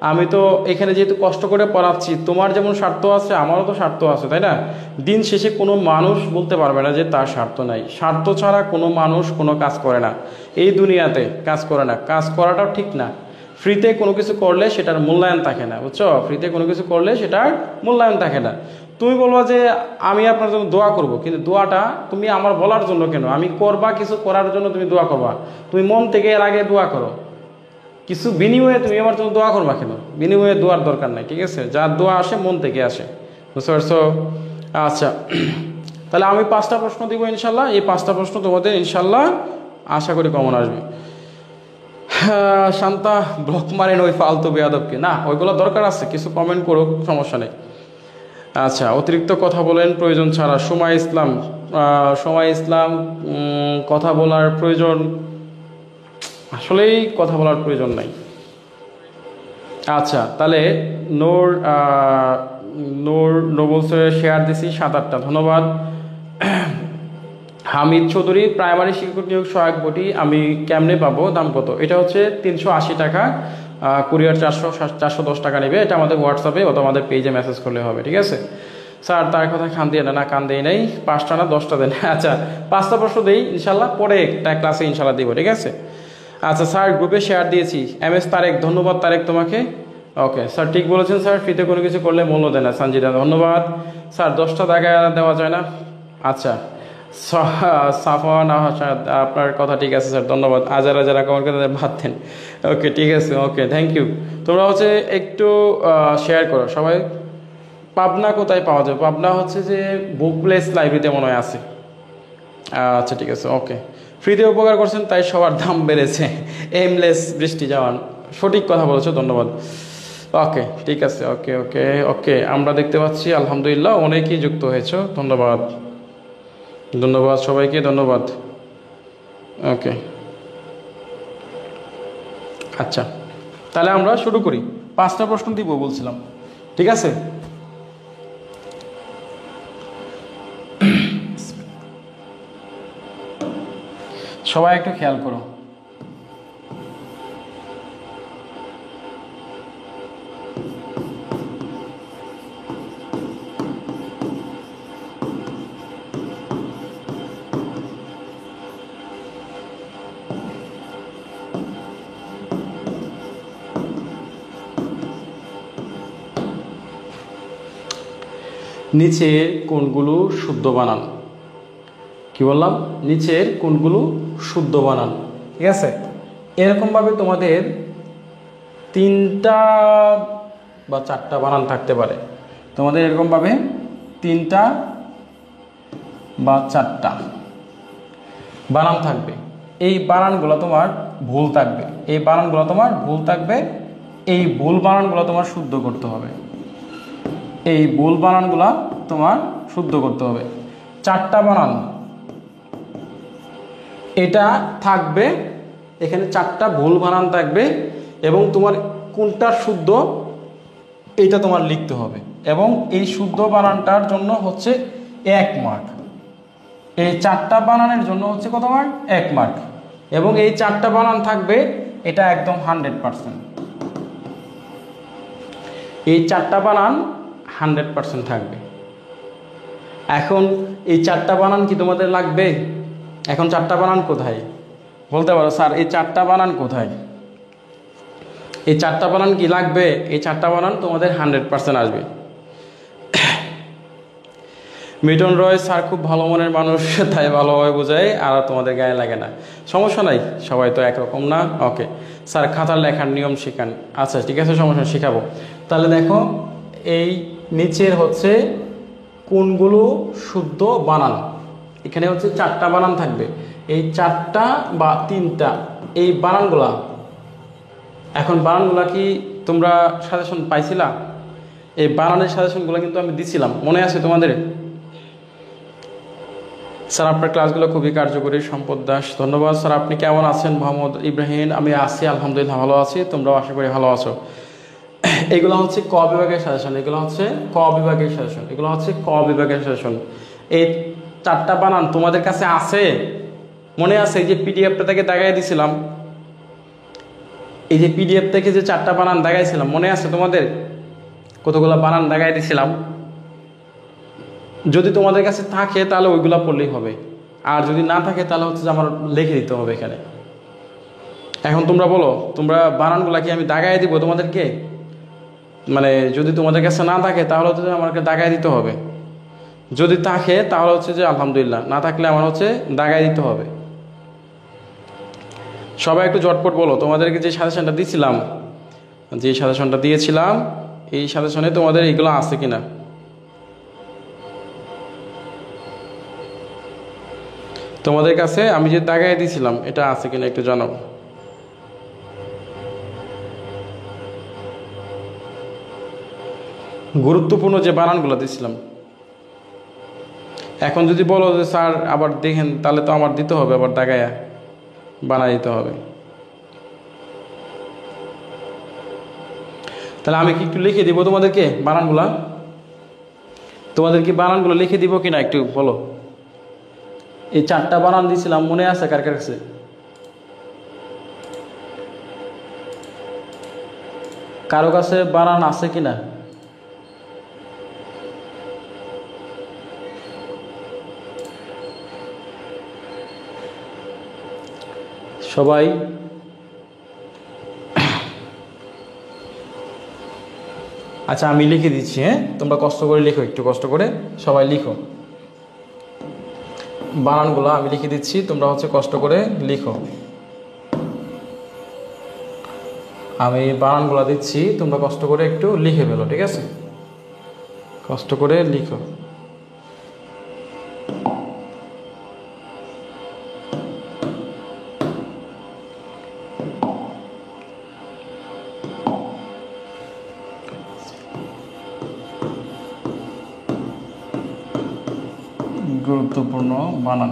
আমি তো এখানে যেহেতু কষ্ট করে পড়াচ্ছি, তোমার যেমন স্বার্থ আছে আমারও তো স্বার্থ আছে, তাই না? দিন শেষে কোনো মানুষ বলতে পারবে না যে তার স্বার্থ নাই। স্বার্থ ছাড়া কোনো মানুষ কোনো কাজ করে না, এই দুনিয়াতে কাজ করে না। কাজ করাটাও ঠিক না। ফ্রিতে কোনো কিছু করলে সেটার মূল্যায়ন থাকে না, বুঝছো? ফ্রিতে কোনো কিছু করলে সেটার মূল্যায়ন থাকে না। তুমি বলবো যে আমি আপনার জন্য দোয়া করব, কিন্তু দোয়াটা তুমি আমার বলার জন্য কেন? আমি করবা, কিছু করার জন্য তুমি দোয়া করবা, তুমি মন থেকে এর আগে দোয়া করো। কিছু বিনিময়ে তুমি আমার জন্য দোয়া করবা কেন? বিনিময়ে দোয়ার দরকার নাই, ঠিক আছে? যার দোয়া আসে মন থেকে আসে, বুঝতে পারছো? আচ্ছা, তাহলে আমি 5টা প্রশ্ন দিব ইনশাল্লাহ। এই 5টা প্রশ্ন তোমাদের ইনশাল্লাহ আশা করি কমন আসবে। শান্তা, ব্লক মারেন ওই ফালতু বেয়াদবকে। না, ওইগুলো দরকার আছে, কিছু কমেন্ট করো, সমস্যা নেই। আচ্ছা, অতিরিক্ত কথা বলেন প্রয়োজন ছাড়া। সময় ইসলাম, কথা বলার প্রয়োজন, আসলেই কথা বলার প্রয়োজন নাই। আচ্ছা, তাহলে বলছে শেয়ার দিছি 7-8টা, ধন্যবাদ। হামিদ চৌধুরী, প্রাইমারি শিক্ষক নিয়োগ সহায়ক বটি আমি কেমনে পাবো? দাম কত? এটা হচ্ছে 380 টাকা, কুরিয়ার 410 টাকা নেবে। এটা আমাদের হোয়াটসঅ্যাপে অথবা আমাদের পেজে মেসেজ করলে হবে, ঠিক আছে? স্যার তার কথা কান দিয়ে না, কান দেই নাই, 5টা না 10টা দেন। আচ্ছা, 5টা প্রশ্ন দেই ইনশাল্লাহ, পরে একটা ক্লাসে ইনশাল্লাহ দিব, ঠিক আছে? আচ্ছা স্যার, গ্রুপে শেয়ার দিয়েছি। MS তারেক, ধন্যবাদ তারেক তোমাকে। ওকে স্যার, ঠিক বলেছেন স্যার, ফ্রিতে কোনো কিছু করলে মূল্য দেয় না। সঞ্জিদা, ধন্যবাদ স্যার। 10টা জায়গায় দেওয়া যায় না? আচ্ছা, সাফওয়ান আহসাদ, আপনার কথা ঠিক আছে স্যার, ধন্যবাদ। যারা কমেন্ট করে বাদ দেন। ওকে, ঠিক আছে, ওকে, থ্যাংক ইউ। তোমরা হচ্ছে একটু শেয়ার করো সবাই, পাবনা কোথায় পাওয়া যাবে? পাবনা হচ্ছে যে বুক প্লেস লাইব্রেরিতে মনে হয় আছে। আচ্ছা ঠিক আছে, ওকে। ফ্রিতে উপকার করছেন তাই সবার দাম বেড়েছে। এমলেস বৃষ্টি যাওয়ান, সঠিক কথা বলেছো, ধন্যবাদ। ওকে ঠিক আছে, ওকে ওকে ওকে, আমরা দেখতে পাচ্ছি আলহামদুলিল্লাহ অনেকেই যুক্ত হয়েছে, ধন্যবাদ ধন্যবাদ সবাইকে, ধন্যবাদ। ওকে আচ্ছা, তাহলে আমরা শুরু করি। 5টা প্রশ্ন দিব বলছিলাম, ঠিক আছে? সবাই একটু খেয়াল করো। নিচের কোনগুলো শুদ্ধ বানান? কি বললাম? নিচের কোনগুলো শুদ্ধ বানান, ঠিক আছে? এরকমভাবে তোমাদের 3টা বা 4টা বানান থাকতে পারে। তোমাদের এরকমভাবে 3টা বা 4টা বানান থাকবে। এই বানানগুলো তোমার ভুল থাকবে, এই বানানগুলো তোমার ভুল থাকবে। এই ভুল বানানগুলো তোমার শুদ্ধ করতে হবে, এই ভুল বানানগুলো তোমার শুদ্ধ করতে হবে। 4টা বানান এটা থাকবে, এখানে 4টা ভুল বানান থাকবে, এবং তোমার কোনটা শুদ্ধ এইটা তোমার লিখতে হবে। এবং এই শুদ্ধ বানানটার জন্য হচ্ছে 1 মার্ক। এই 4টা বানানের জন্য হচ্ছে কত মার্ক? 1 মার্ক। এবং এই 4টা বানান থাকবে, এটা একদম 100%। এই 4টা বানান 100% থাকবে। এখন এই 4টা বানান কি তোমাদের লাগবে? এখন 4টা বানান কোথায় বলতে পারো স্যার, এই 4টা বানান কোথায়? এই 4টা বানান কি লাগবে? এই 4টা বানান তোমাদের 100% আসবে। মিটন রয় স্যার খুব ভালো মনের মানুষ, তাই ভালোভাবে বোঝায় আর তোমাদের গায়ে লাগে না। সমস্যা নাই, সবাই তো একরকম না। ওকে স্যার, খাতার লেখার নিয়ম শেখান। আচ্ছা ঠিক আছে, সমস্যা শেখাবো। তাহলে দেখো, এই নিচের হচ্ছে কোনগুলো শুদ্ধ বানান, এখানে হচ্ছে 4টা বানান থাকবে। এই 4টা বা 3টা এই বানানগুলা, এখন বানানগুলা কি তোমরা সাজেশন পাইছিলা? এই বানানের সাজেশনগুলো কিন্তু আমি দিছিলাম, মনে আছে তোমাদের? স্যার আপনার ক্লাসগুলো খুবই কার্যকরী। সম্পদ দাস, ধন্যবাদ। স্যার আপনি কেমন আছেন? মোহাম্মদ ইব্রাহিম, আমি আছি আলহামদুলিল্লাহ, ভালো আছি। তোমরাও আশা করি ভালো আছো। এগুলো হচ্ছে ক বিভাগের সাজেশন, এগুলো হচ্ছে ক বিভাগের সাজেশন, এগুলো হচ্ছে ক বিভাগের সাজেশন। এই 4টা বানান তোমাদের কাছে আছে? মনে আছে? এই যে পিডিএফটা থেকে দেখাই দিছিলাম, এই যে পিডিএফ থেকে যে 4টা বানান দেখাইছিলাম, মনে আছে তোমাদের? কতগুলো বানান দেখাই দিছিলাম। যদি তোমাদের কাছে থাকে তাহলে ওইগুলা পড়লেই হবে, আর যদি না থাকে তাহলে হচ্ছে যে আমার লিখে দিতে হবে এখানে। এখন তোমরা বলো, তোমরা বানানগুলা কি আমি দাগাই দিব তোমাদেরকে? মানে যদি তোমাদের কাছে না থাকে তাহলে হচ্ছে আমাকে দাগাই দিতে হবে, যদি থাকে তাহলে হচ্ছে যে আলহামদুলিল্লাহ, না থাকলে আমার হচ্ছে দাগাই দিতে হবে। সবাই একটু ঝটপট বলো, তোমাদেরকে যে সাজেশনটা দিয়েছিলাম, যে সাজেশনটা দিয়েছিলাম, এই সাজেশনে তোমাদের এইগুলো আছে কিনা? তোমাদের কাছে আমি যে দাগাই দিয়েছিলাম এটা আছে কিনা একটু জানাবো। গুরুত্বপূর্ণ যে বানানগুলো দিয়েছিলাম, এখন যদি বলো যে স্যার আবার দেখেন, তাহলে তো আমার দিতে হবে, আবার দাগায়া বানাই দিতে হবে। তাহলে আমি কি একটু লিখে দিব তোমাদেরকে বানানগুলা? তোমাদেরকে বানানগুলো লিখে দিব কিনা একটু বলো। এই 4টা বানান দিয়েছিলাম, মনে আছে কার কাছে? কারো কাছে বানান আছে কিনা? সবাই আচ্ছা আমি লিখে দিচ্ছি, হ্যাঁ তোমরা কষ্ট করে লিখো, একটু কষ্ট করে সবাই লিখো বানানগুলো। আমি লিখে দিচ্ছি, তোমরা হচ্ছে কষ্ট করে লিখো। আমি বানানগুলো দিচ্ছি, তোমরা কষ্ট করে একটু লিখে ফেলো, ঠিক আছে? কষ্ট করে লিখো। গুরুত্বপূর্ণ বানান,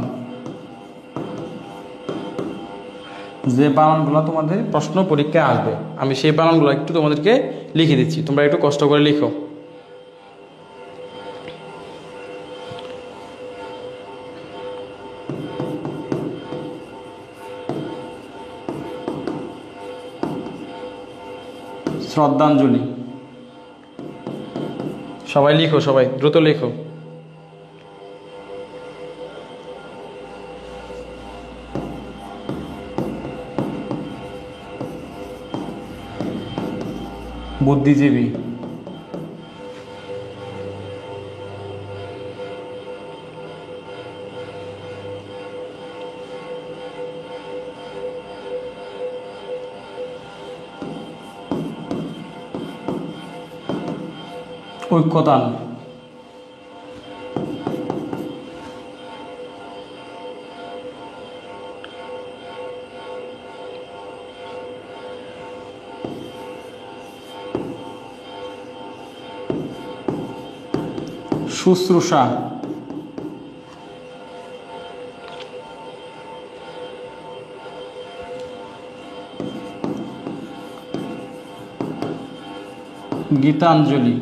যে বানানগুলো তোমাদের প্রশ্ন পরীক্ষায় আসবে আমি সেই বানানগুলো একটু তোমাদেরকে লিখে দিচ্ছি, তোমরা একটু কষ্ট করে লিখো। শ্রদ্ধাঞ্জলি, সবাই লিখো, সবাই দ্রুত লিখো। বুদ্ধিজীবী, ঐক্যতান, শুশ্রূষা, গীতাঞ্জলি,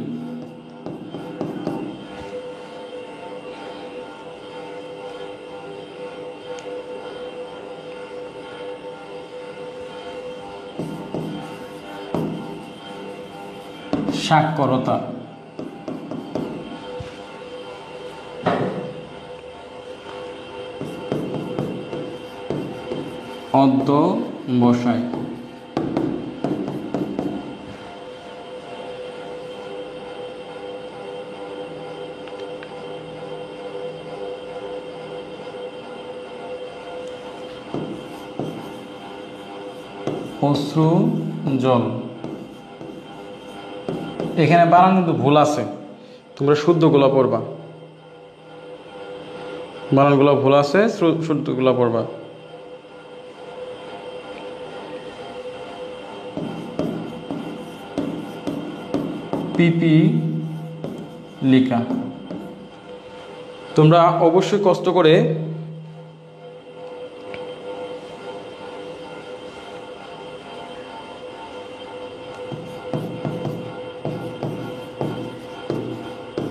সাক্ষরতা, অধ্যবসায়, অশ্রু জল। এখানে বানান কিন্তু ভুল আছে, তোমরা শুদ্ধগুলো পড়বা, বানানগুলো ভুল আছে, শুদ্ধগুলো পড়বা। পিপি লিকা, তোমরা অবশ্যই কষ্ট করে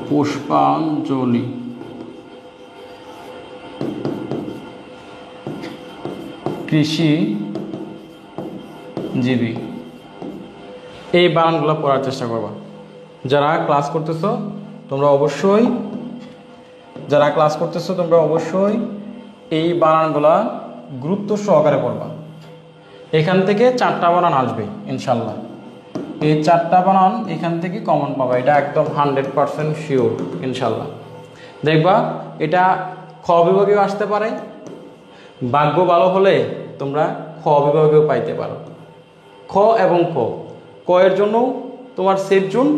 পুষ্পাঞ্জলি, কৃষিজীবী, এই বানানগুলো পড়ার চেষ্টা করবা। যারা ক্লাস করতেছো তোমরা অবশ্যই এই বানানগুলা গুরুত্ব সহকারে পড়বা। এখান থেকে 4টা বানান আসবে ইনশাল্লাহ, এই 4টা বানান এখান থেকে কমন পাবা, এটা একদম 100% শিওর ইনশাল্লাহ। দেখবা এটা খ বিভাগেও আসতে পারে, ভাগ্য ভালো হলে তোমরা খ বিভাগেও পাইতে পারো। খ এবং ক এর জন্য তোমার সেফ জোন,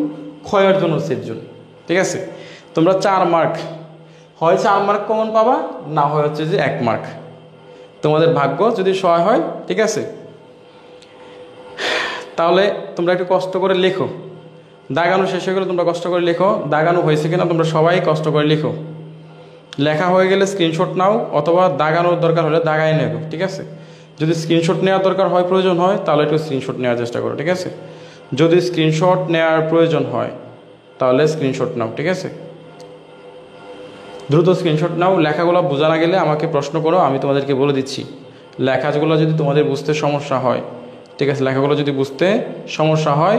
খ এর জন্য সেফ জোন, ঠিক আছে। তোমরা 4 মার্ক, হয় 4 মার্ক কমন পাবা, না হয় হচ্ছে যে 1 মার্ক, তোমাদের ভাগ্য যদি সহায় হয়, ঠিক আছে। তাহলে তোমরা একটু কষ্ট করে লেখো, দাগানো শেষ হয়ে গেলে তোমরা কষ্ট করে লেখো, দাগানো হয়েছে কিনা তোমরা সবাই কষ্ট করে লেখো। লেখা হয়ে গেলে স্ক্রিনশট নাও, অথবা দাগানোর দরকার হলে দাগাই নেবো, ঠিক আছে। যদি স্ক্রিনশট নেওয়ার দরকার হয়, প্রয়োজন হয়, তাহলে একটু স্ক্রিনশট নেওয়ার চেষ্টা করো, ঠিক আছে। যদি স্ক্রিনশট নেওয়ার প্রয়োজন হয় তাহলে স্ক্রিনশট নাও, ঠিক আছে। দ্রুত স্ক্রিনশট নাও। লেখাগুলো বোঝা না গেলে আমাকে প্রশ্ন করো, আমি তোমাদেরকে বলে দিচ্ছি। লেখাগুলো যদি তোমাদের বুঝতে সমস্যা হয়, ঠিক আছে, লেখাগুলো যদি বুঝতে সমস্যা হয়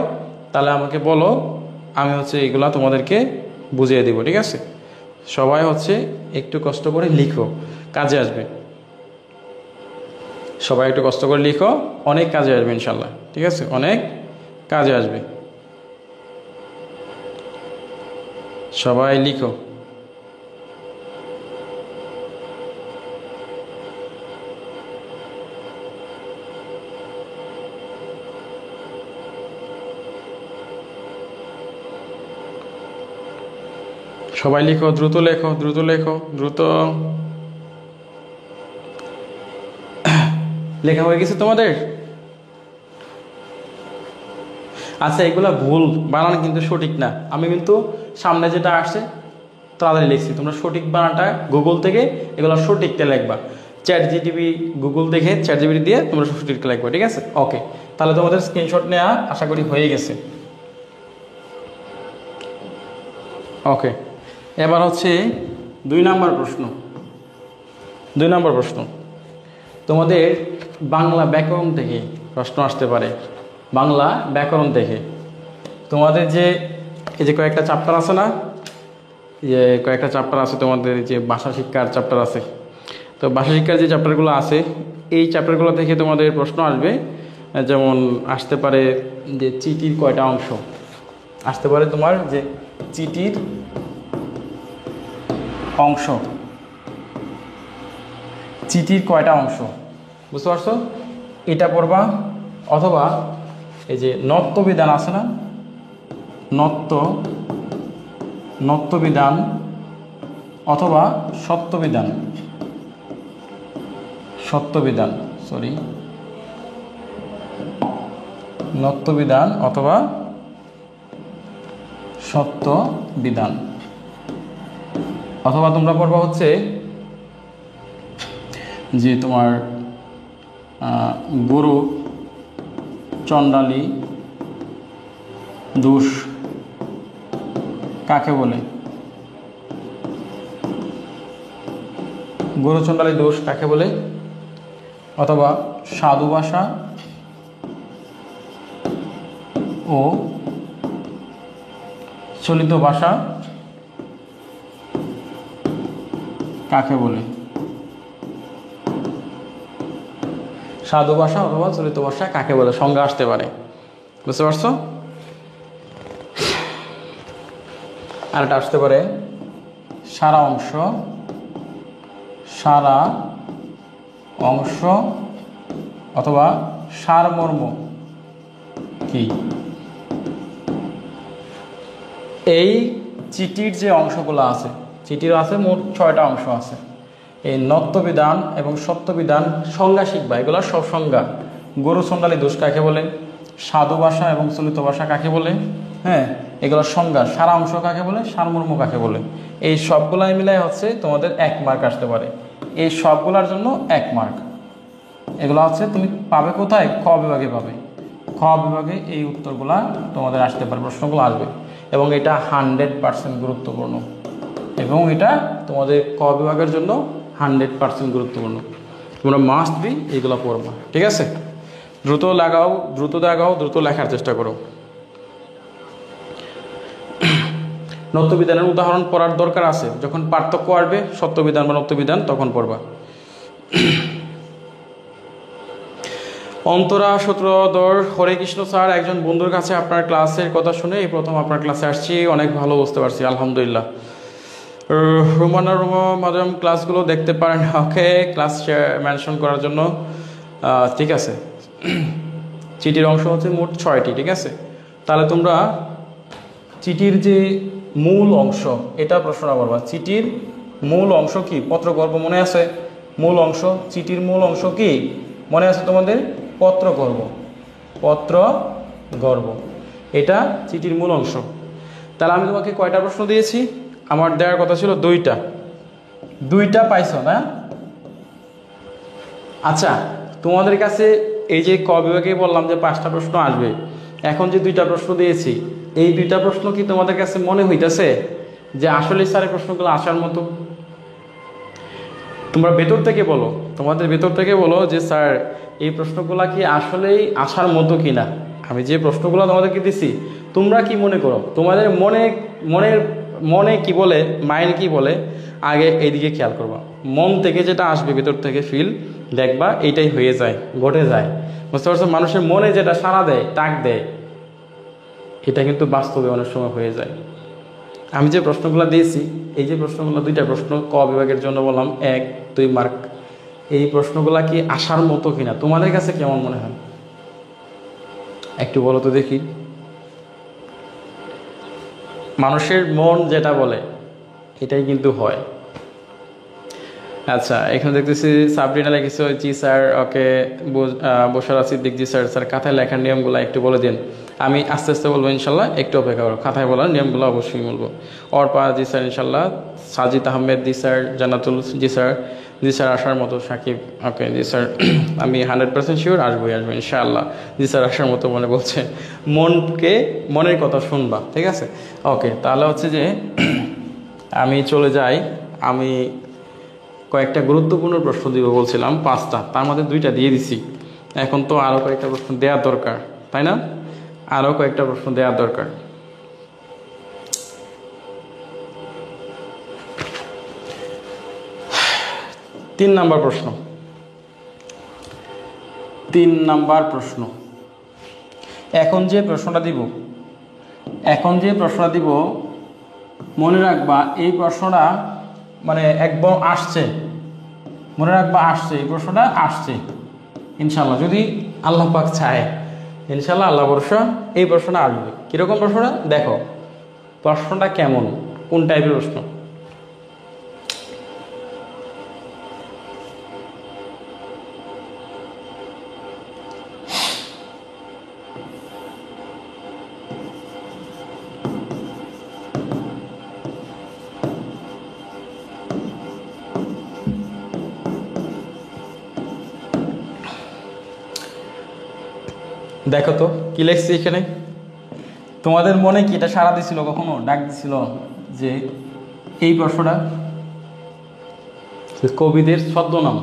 তাহলে আমাকে বলো, আমি হচ্ছে এগুলা তোমাদেরকে বুঝিয়ে দেবো, ঠিক আছে। সবাই হচ্ছে একটু কষ্ট করে লিখো, কাজে আসবে। সবাই একটু কষ্ট করে লিখো, অনেক কাজে আসবে ইনশাল্লাহ, ঠিক আছে, অনেক কাজে আসবে। সবাই লিখো। সবাই লিখো, দ্রুত লেখো, দ্রুত লেখো, দ্রুত। লেখা হয়ে গেছে তোমাদের? আচ্ছা, এগুলা ভুল বানান কিন্তু সঠিক না। আমি কিন্তু সামনে যেটা আসছে তাড়াতাড়ি লিখছি, তোমরা সঠিক বানানটা গুগল থেকে এগুলো সঠিকটা লিখবা। চ্যাট জিটিপি গুগল দেখে চ্যাট জিপিটি দিয়ে তোমরা সঠিকটা লিখবা, ঠিক আছে? ওকে, তাহলে তোমাদের স্ক্রিনশট নেওয়া আশা করি হয়ে গেছে। ওকে, এবার হচ্ছে 2 নম্বর প্রশ্ন। 2 নম্বর প্রশ্ন তোমাদের বাংলা ব্যাকরণ থেকে প্রশ্ন আসতে পারে। বাংলা ব্যাকরণ থেকে তোমাদের যে এই যে কয়েকটা চ্যাপ্টার আছে না, যে কয়েকটা চ্যাপ্টার আছে তোমাদের, যে ভাষা শিক্ষার চ্যাপ্টার আছে, তো ভাষা শিক্ষার যে চ্যাপ্টারগুলো আছে এই চ্যাপ্টারগুলো থেকে তোমাদের প্রশ্ন আসবে। যেমন আসতে পারে যে চিঠির কয়টা অংশ, আসতে পারে তোমার যে চিঠির অংশ, চিঠির কয়টা অংশ, বুঝতে পারছো? এটা পড়বা। অথবা এই যে নত্যবিধান আছে না, নত্যবিধান অথবা সত্যবিধান, নত্যবিধান অথবা সত্যবিধান। অথবা তোমরা পড়বা হচ্ছে যে তোমার গুরু চণ্ডালী দোষ কাকে বলে, গুরু চণ্ডালী দোষ কাকে বলে। অথবা সাধু ভাষা ও চলিত ভাষা কাকে বলে, সাধু ভাষা অথবা চলিত ভাষা কাকে বলে, সংজ্ঞা আসতে পারে, বুঝতে পারছো? আর এটা আসতে পারে সারা অংশ অথবা সারমর্ম কি। এই চিঠির যে অংশগুলো আছে, চিঠির আছে মোট 6টা অংশ আছে। এই নত্যবিধান এবং সত্যবিধান সংজ্ঞা শিখবা, এগুলো সব সংজ্ঞা। গুরু চণ্ডালী দোষ কাকে বলে, সাধু ভাষা এবং চলিত ভাষা কাকে বলে, হ্যাঁ, এগুলো সংজ্ঞা। সারা অংশ কাকে বলে, সারমর্ম কাকে বলে, এই সবগুলাই মিলাই হচ্ছে তোমাদের 1 মার্ক আসতে পারে। এই সবগুলোর জন্য 1 মার্ক। এগুলো হচ্ছে তুমি পাবে কোথায়, খ বিভাগে পাবে। খ বিভাগে এই উত্তরগুলা তোমাদের আসতে পারে, প্রশ্নগুলো আসবে। এবং এটা 100% গুরুত্বপূর্ণ, এবং এটা তোমাদের ক বিভাগের জন্য 100% গুরুত্বপূর্ণ। তোমরা মাস্ট বি এইগুলো পড়বা, ঠিক আছে? দ্রুত লাগাও, দ্রুত দেখাও, দ্রুত লেখার চেষ্টা করো। নত্যবিধানের উদাহরণ পড়ার দরকার আছে, যখন পার্থক্য আসবে সত্যবিধান বা নত্যবিধান তখন পড়বা। অন্তরা সূত্রধর, হরে কৃষ্ণ স্যার, একজন বন্ধুর কাছে আপনার ক্লাসের কথা শুনে এই প্রথম আপনার ক্লাসে আসছি, অনেক ভালো বুঝতে পারছি, আলহামদুলিল্লাহ। রুমা ম্যাডাম ক্লাসগুলো দেখতে পারেন, ওকে, ক্লাস মেনশন করার জন্য, ঠিক আছে। চিঠির অংশ হচ্ছে মোট 6টি, ঠিক আছে? তাহলে তোমরা চিঠির যে মূল অংশ, এটা প্রশ্নটা বলবা। চিঠির মূল অংশ কি? পত্রগর্ভ মনে আছে? মূল অংশ, চিঠির মূল অংশ কি মনে আছে তোমাদের? পত্রগর্ভ, এটা চিঠির মূল অংশ। তাহলে আমি তোমাকে কয়টা প্রশ্ন দিয়েছি? আমার দেওয়ার কথা ছিল 2টা পাইছো না? আচ্ছা, তোমাদের কাছে এই যে ক বিভাগে বললাম যে 5টা প্রশ্ন আসবে, এখন যে 2টা প্রশ্ন দিয়েছি, এই 2টা প্রশ্ন কি তোমাদের কাছে মনে হইতেছে যে আসলে স্যারের প্রশ্নগুলো আসার মতো? তোমরা ভেতর থেকে বলো, তোমাদের ভেতর থেকে বলো যে স্যার এই প্রশ্নগুলো কি আসলেই আসার মতো কিনা। আমি যে প্রশ্নগুলো তোমাদেরকে দিছি তোমরা কি মনে করো, তোমাদের মনে কি বলে, মাইন্ড কি বলে, আগে এইদিকে খেয়াল করবা। মন থেকে যেটা আসবে, ভেতর থেকে ফিল, দেখবা এইটাই হয়ে যায়, ঘটে যায়, বুঝতে পারছো? মানুষের মনে যেটা সাড়া দেয়, তাক দেয়, এটা কিন্তু বাস্তবে অনেক সময় হয়ে যায়। আমি যে প্রশ্নগুলো দিয়েছি, এই যে প্রশ্নগুলো, 2টা প্রশ্ন ক বিভাগের জন্য বললাম, 1-2 মার্ক। এই প্রশ্নগুলো কি আসার মতো কিনা তোমাদের কাছে কেমন মনে হয় একটু বলো তো দেখি। মানুষের মন যেটা বলে, এটাই কিন্তু হয়। আচ্ছা, এখানে দেখতেছি সাবরিনা লিখেছে জি স্যার। ওকে, বসারা সিদ্দিক জি স্যার। স্যার খাতায় লেখার নিয়মগুলো একটু বলে দিন। আমি আস্তে আস্তে বলবো ইনশাল্লাহ, একটু অপেক্ষা করো। খাতায় বলার নিয়মগুলো অবশ্যই বলবো। অর্পা জি স্যার ইনশাল্লাহ। সাজিদ আহমেদ জি স্যার। জান্নাতুল জি স্যার। জি স্যার আসার মতো। সাকিব ওকে জি স্যার। আমি 100% শিওর আসবো ইনশাআল্লাহ। জি স্যার আসার মতো মনে বলছে। মনের কথা শুনবা, ঠিক আছে। ওকে, তাহলে হচ্ছে যে আমি চলে যাই। আমি কয়েকটা গুরুত্বপূর্ণ প্রশ্ন দিব বলছিলাম, 5টা, তার মধ্যে 2টা দিয়ে দিছি। এখন তো আরও কয়েকটা প্রশ্ন দেওয়ার দরকার, তাই না? আরও কয়েকটা প্রশ্ন দেওয়ার দরকার। তিন নাম্বার প্রশ্ন। এখন যে প্রশ্নটা দিব মনে রাখবা, এই প্রশ্নটা মানে একদম আসছে, মনে রাখবা আসছে, এই প্রশ্নটা আসছে ইনশাল্লাহ, যদি আল্লাহ পাক চায় ইনশাল্লাহ, আল্লাহ ভরসা এই প্রশ্নটা আসবে। কীরকম প্রশ্নটা দেখো, প্রশ্নটা কেমন, কোন টাইপের প্রশ্ন। দেখো তো কি লেখছি এখানে। তোমাদের মনে কি এটা সাড়া দিছিল, কখনো ডাক দিছিল যে এই প্রশ্নটা? কবিদের ছদ্মনাম,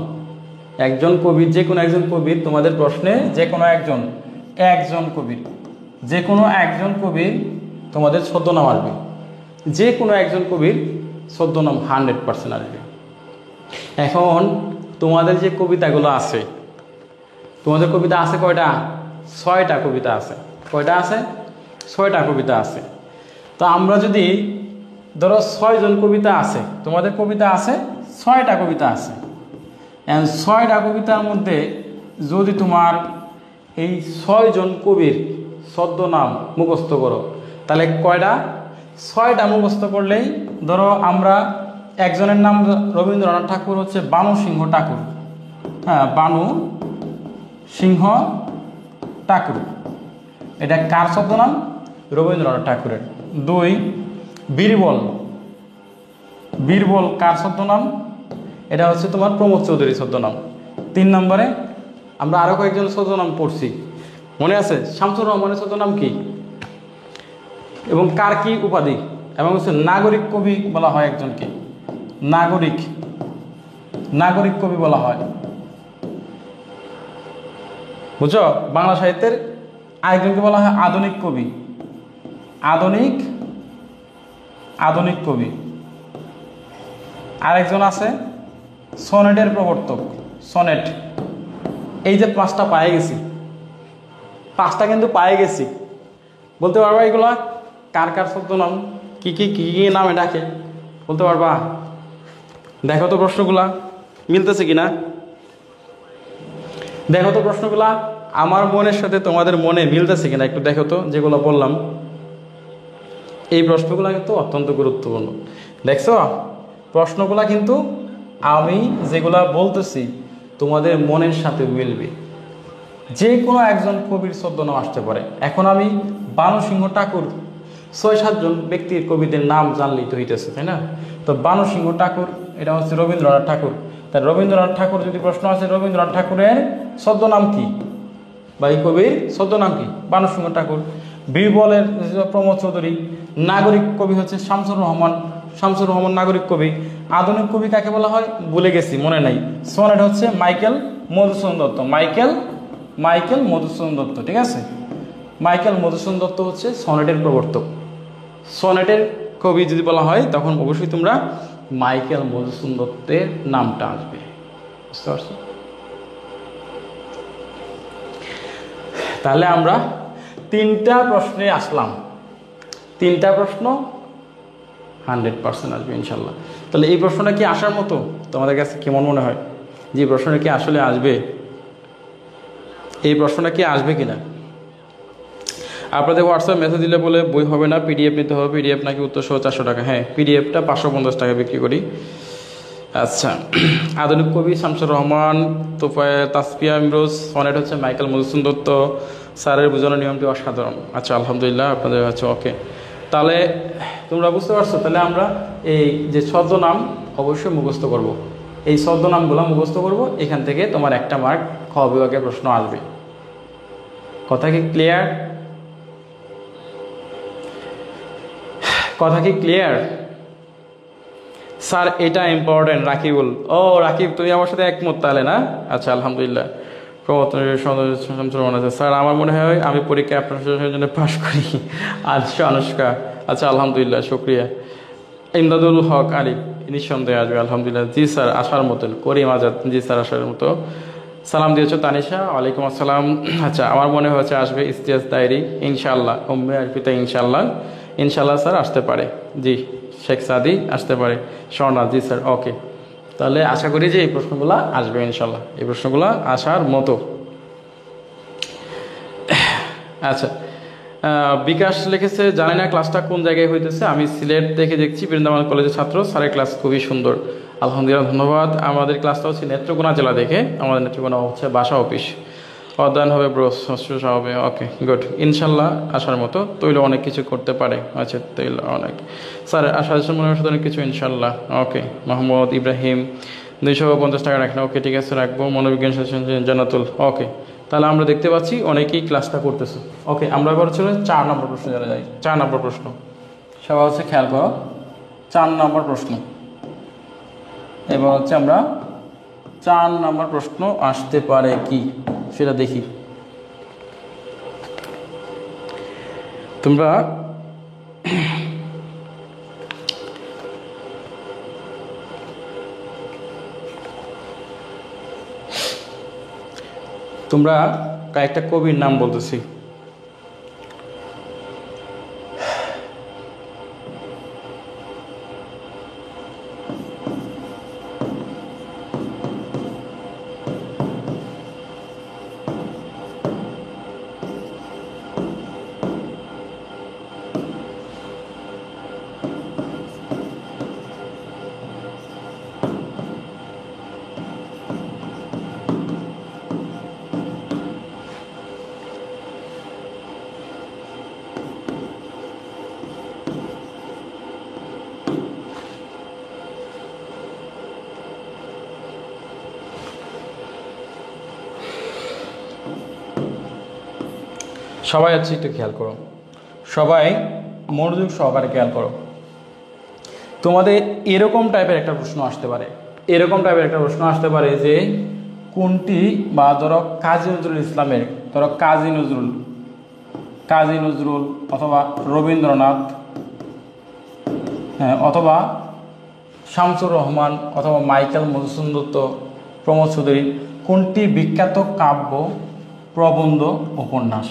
একজন কবির, যে কোনো একজন কবির, তোমাদের প্রশ্নে যে কোনো একজন কবির তোমাদের ছদ্মনাম আসবে। যে কোনো একজন কবির ছদ্মনাম 100% আসবে। এখন তোমাদের যে কবিতাগুলো আছে, তোমাদের কবিতা আছে কয়টা? 6টা কবিতা আছে। কয়টা আছে? 6টা কবিতা আছে। তো আমরা যদি ধরো 6 জন কবিতা আছে, তোমাদের কবিতা আছে 6টা কবিতা আছে। 6টা কবিতার মধ্যে যদি তোমার এই 6 জন কবির ছদ্মনাম মুখস্থ করো, তাহলে কয়টা? 6টা মুখস্থ করলেই, ধরো আমরা একজনের নাম রবীন্দ্রনাথ ঠাকুর হচ্ছে বানু সিংহ ঠাকুর। হ্যাঁ, বানু সিংহ ঠাকুর, এটা কার ছদ্মনাম? রবীন্দ্রনাথ ঠাকুরের। 2 বীরবল কার ছদ্মনাম? এটা হচ্ছে তোমার প্রমোদ চৌধুরীর ছদ্মনাম। 3 নম্বরে আমরা আরো কয়েকজন ছদ্মনাম পড়ছি, মনে আছে? শামসুর রহমানের ছদ্মনাম কি এবং কার কি উপাধি? এবং হচ্ছে নাগরিক কবি বলা হয় একজনকে, নাগরিক কবি বলা হয়, বুঝছো? বাংলা সাহিত্যের আরেকজনকে বলা হয় আধুনিক কবি। আধুনিক কবি। আরেকজন আছে সনেটের প্রবর্তক, সনেট। এই যে 5টা পায়ে গেছি, 5টা কিন্তু পায়ে গেছি। বলতে পারবা এগুলা কার কার ছদ্মনাম, কি কি কি কি নামে ডাকে? বলতে পারবা? দেখো তো প্রশ্নগুলা মিলতেছে কিনা, দেখো তো প্রশ্নগুলা আমার মনের সাথে তোমাদের মনে মিলতেছে কিনা একটু দেখো তো। যেগুলো বললাম এই প্রশ্নগুলো কিন্তু অত্যন্ত গুরুত্বপূর্ণ। দেখছো প্রশ্নগুলা কিন্তু আমি যেগুলা বলতেছি তোমাদের মনের সাথে মিলবে। যে কোনো একজন কবির ছদ্মনাম আসতে পারে। এখন আমি বানু সিংহ ঠাকুর, 6-7 জন ব্যক্তির কবিদের নাম জানলেই তো হইতেছে, তাই না? তো বানু সিংহ ঠাকুর এটা হচ্ছে রবীন্দ্রনাথ ঠাকুর। তাই রবীন্দ্রনাথ ঠাকুর যদি প্রশ্ন আছে, রবীন্দ্রনাথ ঠাকুরের ছদ্মনাম কি বা এই কবির ছদ্মনাম কি? বানু সিংহ ঠাকুর। বীরবলের প্রমোদ চৌধুরী। নাগরিক কবি হচ্ছে শামসুর রহমান নাগরিক কবি। আধুনিক কবি কাকে বলা হয় ভুলে গেছি, মনে নাই। সনেট হচ্ছে মাইকেল মধুসূদন দত্ত, মাইকেল মধুসূদন দত্ত, ঠিক আছে? মাইকেল মধুসূদন দত্ত হচ্ছে সনেটের প্রবর্তক। সনেটের কবি যদি বলা হয় তখন অবশ্যই তোমরা মাইকেল মধুসূদন দত্তের নামটা আসবে, বুঝতে পারছো? তাহলে আমরা 3টা প্রশ্নে আসলাম। 3টা প্রশ্ন 100% আসবে ইনশাল্লাহ। তাহলে এই প্রশ্নটা কি আসার মতো তোমাদের কাছে কেমন মনে হয়? যে প্রশ্নটা কি আসলে আসবে, এই প্রশ্নটা কি আসবে কিনা? আপনাদের হোয়াটসঅ্যাপ মেসেজ দিলে বলে বই হবে না, পিডিএফ নিতে হবে। পিডিএফ নাকি উত্তর সহ 400 টাকা। হ্যাঁ, পিডিএফটা 550 টাকা বিক্রি করি। আচ্ছা, আধুনিক কবি শামসুর রহমান, তাসফিয়া ইমরোজ, সনেট হচ্ছে মাইকেল মধুসূদন দত্ত। স্যারের বোঝানোর নিয়মটি অসাধারণ। আচ্ছা, আলহামদুলিল্লাহ, আপনাদের হচ্ছে ওকে। তাহলে তোমরা বুঝতে পারছো, তাহলে আমরা এই যে ছদ্মনাম অবশ্যই মুখস্থ করব। এই ছদ্মনামগুলো মুখস্থ করব, এখান থেকে তোমার একটা মার্ক খ বিভাগের প্রশ্ন আসবে। কথা কি ক্লিয়ার? কথা কি ক্লিয়ার? স্যার এটা ইম্পর্টেন্ট। রাকিবুল, ও রাকিব, তুমি আমার সাথে একমত তাহলে না? আচ্ছা, আলহামদুলিল্লাহ। স্যার আমার মনে হয় আমি পরীক্ষায় আপনার জন্য পাশ করি। আচ্ছা অনুষ্কা, আচ্ছা আলহামদুলিল্লাহ, শুক্রিয়া। ইমদাদুল হক আলিফ, নিঃসন্দেহে আসবে। আলহামদুলিল্লাহ, জি স্যার আসার মতন। করিম আজাদ, জি স্যার আসার মতো। সালাম দিয়েছো তানিশা, ওয়ালাইকুম আসসালাম। আচ্ছা, আমার মনে হচ্ছে আসবে ইস্তিয়াস ডায়েরি, ইনশাআল্লাহ। উম্মে আরফিতা, ইনশাআল্লাহ। ইনশাআল্লাহ স্যার আসতে পারে। জি, শেখ সাদি আসতে পারে। স্বর্ণা, জি স্যার, ওকে। তাহলে আশা করি যে এই প্রশ্নগুলো আসবে ইনশাআল্লাহ, এই প্রশ্নগুলো আসার মতো। আচ্ছা, বিকাশ লিখেছে, জানি না ক্লাসটা কোন জায়গায় হইতেছে, আমি সিলেট থেকে দেখছি, বৃন্দাবন কলেজের ছাত্র। স্যারের ক্লাস খুবই সুন্দর। আলহামদুলিল্লাহ, ধন্যবাদ। আমাদের ক্লাসটা হচ্ছে নেত্রকোনা জেলা থেকে, আমাদের নেত্রকোনা হচ্ছে বাসা অফিস। অধ্যয়ন হবে হবে, ওকে গুড। ইনশাল্লাহ আসার মতো। তৈল অনেক কিছু করতে পারে। আচ্ছা, তৈল অনেক। স্যার সাজেশন মনে হয় অনেক কিছু, ইনশাল্লাহ। ওকে, মোহাম্মদ ইব্রাহিম, 250 টাকা রাখেন। ওকে, ঠিক আছে, রাখবো। মনোবিজ্ঞান সাজেশন জান্নাতুল, ওকে। তাহলে আমরা দেখতে পাচ্ছি অনেকেই ক্লাসটা করতেছে। ওকে, আমরা এবার হচ্ছে 4 নম্বর প্রশ্ন জানা যাই। 4 নম্বর প্রশ্ন সবাই হচ্ছে খেয়াল করো। 4 নম্বর প্রশ্ন, এবার হচ্ছে আমরা 4 নম্বর প্রশ্ন আসতে পারে কি সেটা দেখি। তোমরা কয়েকটা কবির নাম বলতেছি। সবাই হচ্ছে একটু খেয়াল করো, সবাই মনোযোগ সহকারে খেয়াল করো। তোমাদের এরকম টাইপের একটা প্রশ্ন আসতে পারে, যে কোনটি, বা ধরো কাজী নজরুল ইসলামের, ধরো কাজী নজরুল অথবা রবীন্দ্রনাথ, হ্যাঁ, অথবা শামসুর রহমান অথবা মাইকেল মধুসূদন দত্ত, প্রমোদ চৌধুরী, কোনটি বিখ্যাত কাব্য, প্রবন্ধ, উপন্যাস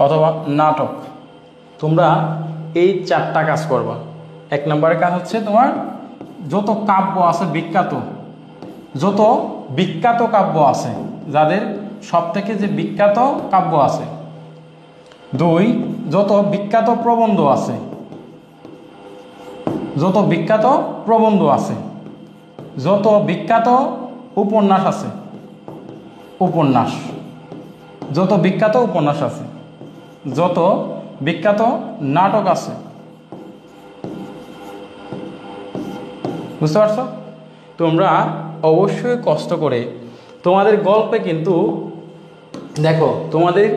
অথবা নাটক? তোমরা এই 4টা কাজ করবা। 1 নম্বরের কাজ হচ্ছে তোমার যত কাব্য আছে, যত বিখ্যাত কাব্য আছে, যাদের সব থেকে যে বিখ্যাত কাব্য আছে। 2, যত বিখ্যাত প্রবন্ধ আছে, যত বিখ্যাত উপন্যাস আছে, যত বিখ্যাত উপন্যাস আছে, যত বিখ্যাত নাটক আছে। বুঝতে পারছো? তোমরা অবশ্যই কষ্ট করে তোমাদের গল্পে, কিন্তু দেখো তোমাদের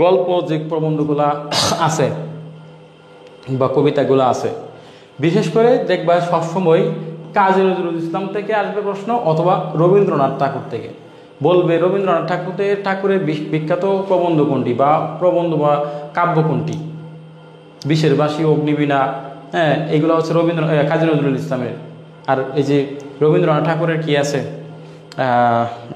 গল্প যে প্রবন্ধগুলা আছে বা কবিতাগুলো আছে, বিশেষ করে দেখবা সবসময় কাজী নজরুল ইসলাম থেকে আসবে প্রশ্ন, অথবা রবীন্দ্রনাথ ঠাকুর থেকে। বলবে রবীন্দ্রনাথ ঠাকুরের বিখ্যাত প্রবন্ধ কোনটি, বা প্রবন্ধ বা কাব্য কোনটি? বিশের বাসী, অগ্নিবীণা, হ্যাঁ, এগুলো হচ্ছে কাজী নজরুল ইসলামের। আর এই যে রবীন্দ্রনাথ ঠাকুরের কি আছে,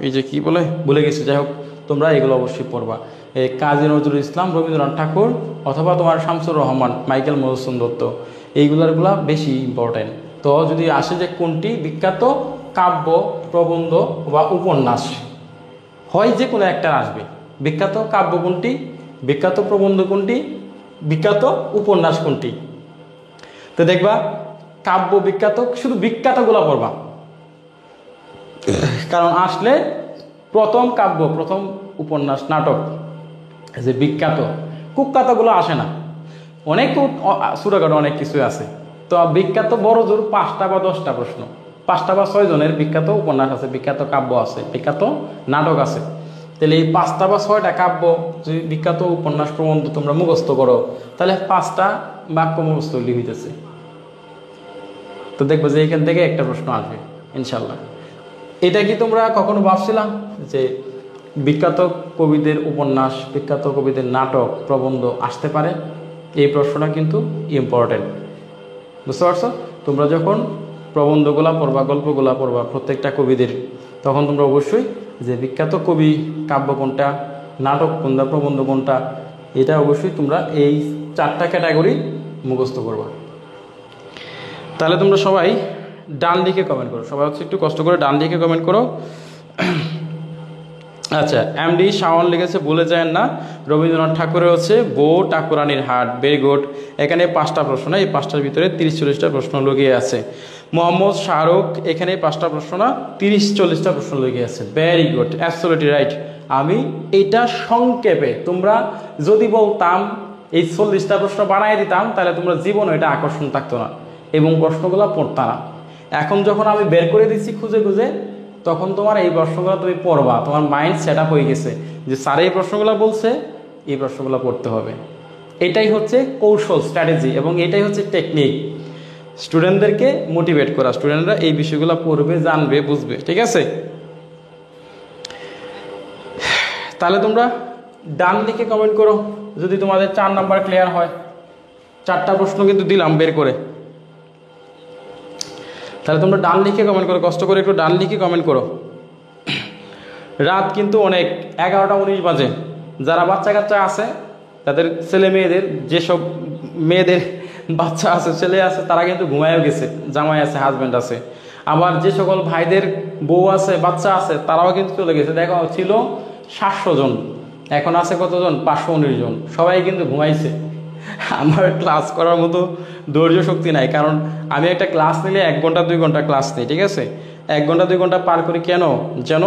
এই যে কি বলে ভুলে গেছি, যাই হোক, তোমরা এগুলো অবশ্যই পড়বা। এই কাজী নজরুল ইসলাম, রবীন্দ্রনাথ ঠাকুর, অথবা তোমার শামসুর রহমান, মাইকেল মধুসূদন দত্ত, এইগুলারগুলা বেশি ইম্পর্টেন্ট। তো যদি আসে যে কোনটি বিখ্যাত কাব্য, প্রবন্ধ বা উপন্যাস, হয় যে কোনো একটা আসবে। বিখ্যাত কাব্য কোনটি, বিখ্যাত প্রবন্ধ কোনটি, বিখ্যাত উপন্যাস কোনটি। তো দেখবা কাব্য বিখ্যাত, শুধু বিখ্যাতগুলো পড়বা, কারণ আসলে প্রথম কাব্য, প্রথম উপন্যাস, নাটক, যে বিখ্যাত, কুখ্যাতগুলো আসে না। অনেক ছোটখাটো অনেক কিছু আছে। তো বিখ্যাত বড় জোর 5টা বা 10টা প্রশ্ন, 5টা বা 6 জনের বিখ্যাত উপন্যাস আছে, বিখ্যাত কাব্য আছে, বিখ্যাত নাটক আছে। তাহলে এই 5টা বা 6টা কাব্য যদি বিখ্যাত উপন্যাস প্রবন্ধ তোমরা মুখস্থ করো, তাহলে 5টা বাক্য মুখস্থ হইতেছে। তো দেখবো যে এখান থেকে একটা প্রশ্ন আসবে ইনশাল্লাহ। এটা কি তোমরা কখনো ভাবছিলাম যে বিখ্যাত কবিদের উপন্যাস, বিখ্যাত কবিদের নাটক, প্রবন্ধ আসতে পারে? এই প্রশ্নটা কিন্তু ইম্পর্টেন্ট, বুঝতে পারছো? তোমরা যখন প্রবন্ধগুলা পড়বা, গল্পগুলা পড়বা প্রত্যেকটা কবিদের, তখন তোমরা অবশ্যই যে বিখ্যাত কবি, কাব্য কোনটা, নাটক কোনটা, প্রবন্ধ কোনটা, এটা অবশ্যই তোমরা এই 4টা ক্যাটাগরি মুখস্থ করবা। তাহলে তোমরা সবাই ডান দিকে কমেন্ট করো, সবাই হচ্ছে একটু কষ্ট করে ডান দিকে কমেন্ট করো। আচ্ছা, এমডি শাওন লিখেছে ভুলে যায় না রবীন্দ্রনাথ ঠাকুরের হচ্ছে বউ ঠাকুরানীর হাট, ভেরি গুড। এখানে 5টা প্রশ্ন না, এই 5টার ভিতরে 30-40টা প্রশ্ন লুকিয়ে আছে। মোহাম্মদ শাহরুখ, এখানে 5টা প্রশ্ন না, 30-40টা প্রশ্ন লুকিয়ে আছে, ভেরি গুড, অ্যাবসলিউটলি রাইট। আমি এটা সংক্ষেপে, তোমরা যদি বলতাম এই 40টা প্রশ্ন বানাই দিতাম, তাহলে তোমরা জীবনে এটা আকর্ষণ থাকতো না এবং প্রশ্নগুলো পড়তা না। এখন যখন আমি বের করে দিচ্ছি খুঁজে খুঁজে, তখন তোমার এই প্রশ্নগুলো তুমি পড়বা, তোমার মাইন্ড সেট আপ হয়ে গেছে যে স্যার এই প্রশ্নগুলো বলছে, এই প্রশ্নগুলো পড়তে হবে। এটাই হচ্ছে কৌশল, স্ট্র্যাটেজি, এবং এটাই হচ্ছে টেকনিক, স্টুডেন্টদেরকে মোটিভেট করা। স্টুডেন্টরা এই বিষয়গুলো পড়বে, জানবে, বুঝবে, ঠিক আছে? তাহলে তোমরা ডান দিকে কমেন্ট করো যদি তোমাদের 4 নাম্বার ক্লিয়ার হয়। 4টা প্রশ্ন কিন্তু দিলাম বের করে। তাহলে তোমরা ডান দিকে কমেন্ট করো, কষ্ট করে একটু ডান দিকে কমেন্ট করো। রাত কিন্তু অনেক, 11টা 19 বাজে। যারা বাচ্চা কাচ্চা আছে, তাদের ছেলে মেয়েদের, যেসব মেয়েদের বাচ্চা আছে, ছেলে আছে, তারা কিন্তু ঘুমায়ও গেছে, জামাই আছে, হাজব্যান্ড আছে। আবার যে সকল ভাইদের বউ আছে, বাচ্চা আছে, তারাও কিন্তু চলে গেছে। দেখো ছিল 700 জন, এখন আছে কতজন? 519 জন। সবাই কিন্তু ঘুমাইছে। আমার ক্লাস করার মতো ধৈর্য শক্তি নাই, কারণ আমি একটা ক্লাস নিলে 1 ঘন্টা 2 ঘন্টা ক্লাস নিই, ঠিক আছে? 1 ঘন্টা 2 ঘন্টা পার করি কেন? যেন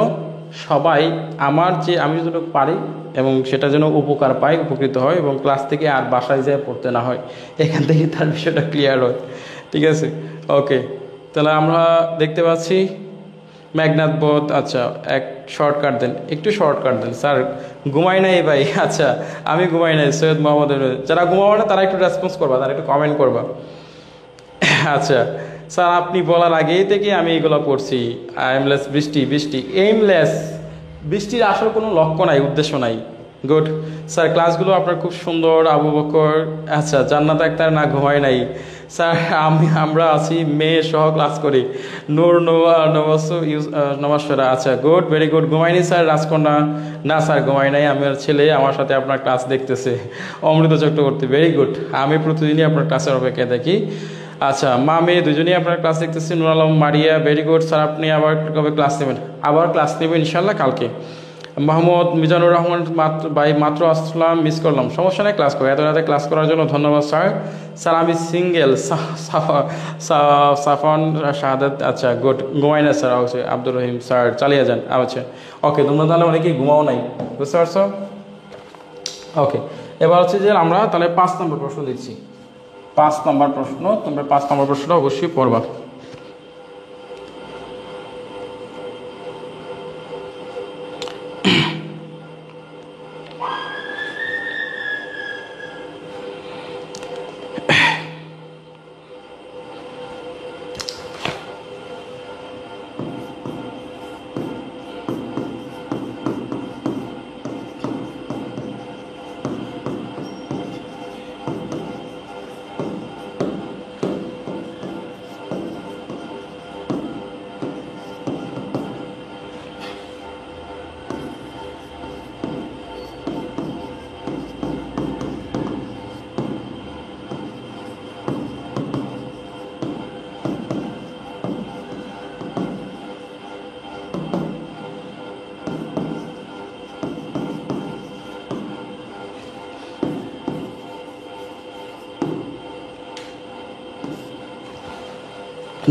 সবাই আমার যে আমি যতটুকু পারি এবং সেটা যেন উপকার পায়, উপকৃত হয়, এবং ক্লাস থেকে আর বাসায় যেয়ে পড়তে না হয়, এখান থেকে তার বিষয়টা ক্লিয়ার হয়, ঠিক আছে? ওকে, তাহলে আমরা দেখতে পাচ্ছি মেঘনাথ বোধ। আচ্ছা, এক শর্টকাট দেন, একটু শর্টকাট দেন। স্যার ঘুমাই নাই ভাই। আচ্ছা, আমি ঘুমাই নাই। সৈয়দ মোহাম্মদ, যারা ঘুমাবো না তারা একটু রেসপন্স করবা, তারা একটু কমেন্ট করবা। আচ্ছা স্যার, আপনি বলার আগেই থেকে আমি এগুলো পড়ছি। এইমলেস বৃষ্টি, বৃষ্টি এইমলেস, বৃষ্টির আসল কোনো লক্ষ্য নাই, উদ্দেশ্য নাই। গুড স্যার, ক্লাসগুলো আপনার খুব সুন্দর। আবু বকর, আচ্ছা, জান্নাত আক্তার, না ঘুমাই নাই স্যার, আমরা আছি, মেয়ে সহ ক্লাস করি। নূর নমস্কার। আচ্ছা গুড, ভেরি গুড। ঘুমাইনি স্যার। রাজকন্যা, না স্যার ঘুমাই নাই, আমার ছেলে আমার সাথে আপনার ক্লাস দেখতেছে। অমৃত চক্রবর্তী, ভেরি গুড। আমি প্রতিদিনই আপনার ক্লাসের অপেক্ষায় দেখি। আচ্ছা, মা মেয়ে দুজনেই আপনার ক্লাস দেখতেছি। নুর আলম মারিয়া, ভেরি গুড স্যার। আপনি আবার কবে ক্লাস নেবেন? আবার ক্লাস নেবেন ইনশাল্লাহ কালকে। মোহাম্মদ মিজানুর রহমান মাত্র আসলাম, মিস করলাম। সমস্যা নেই, ক্লাস করো। এত রাতে ক্লাস করার জন্য ধন্যবাদ স্যার। স্যার আমি সিঙ্গেল। সাফান শাহাদাত, আচ্ছা গুড। ঘুমাই না স্যার। আব্দুর রহিম, স্যার চালিয়ে যান। আচ্ছা ওকে, তোমরা তাহলে অনেকেই ঘুমাও নাই, বুঝতে পারছো? ওকে, এবার হচ্ছে যে আমরা তাহলে 5 নম্বর প্রশ্ন দিচ্ছি। 5 নম্বর প্রশ্ন, তোমরা 5 নম্বর প্রশ্নটা অবশ্যই পড়বা।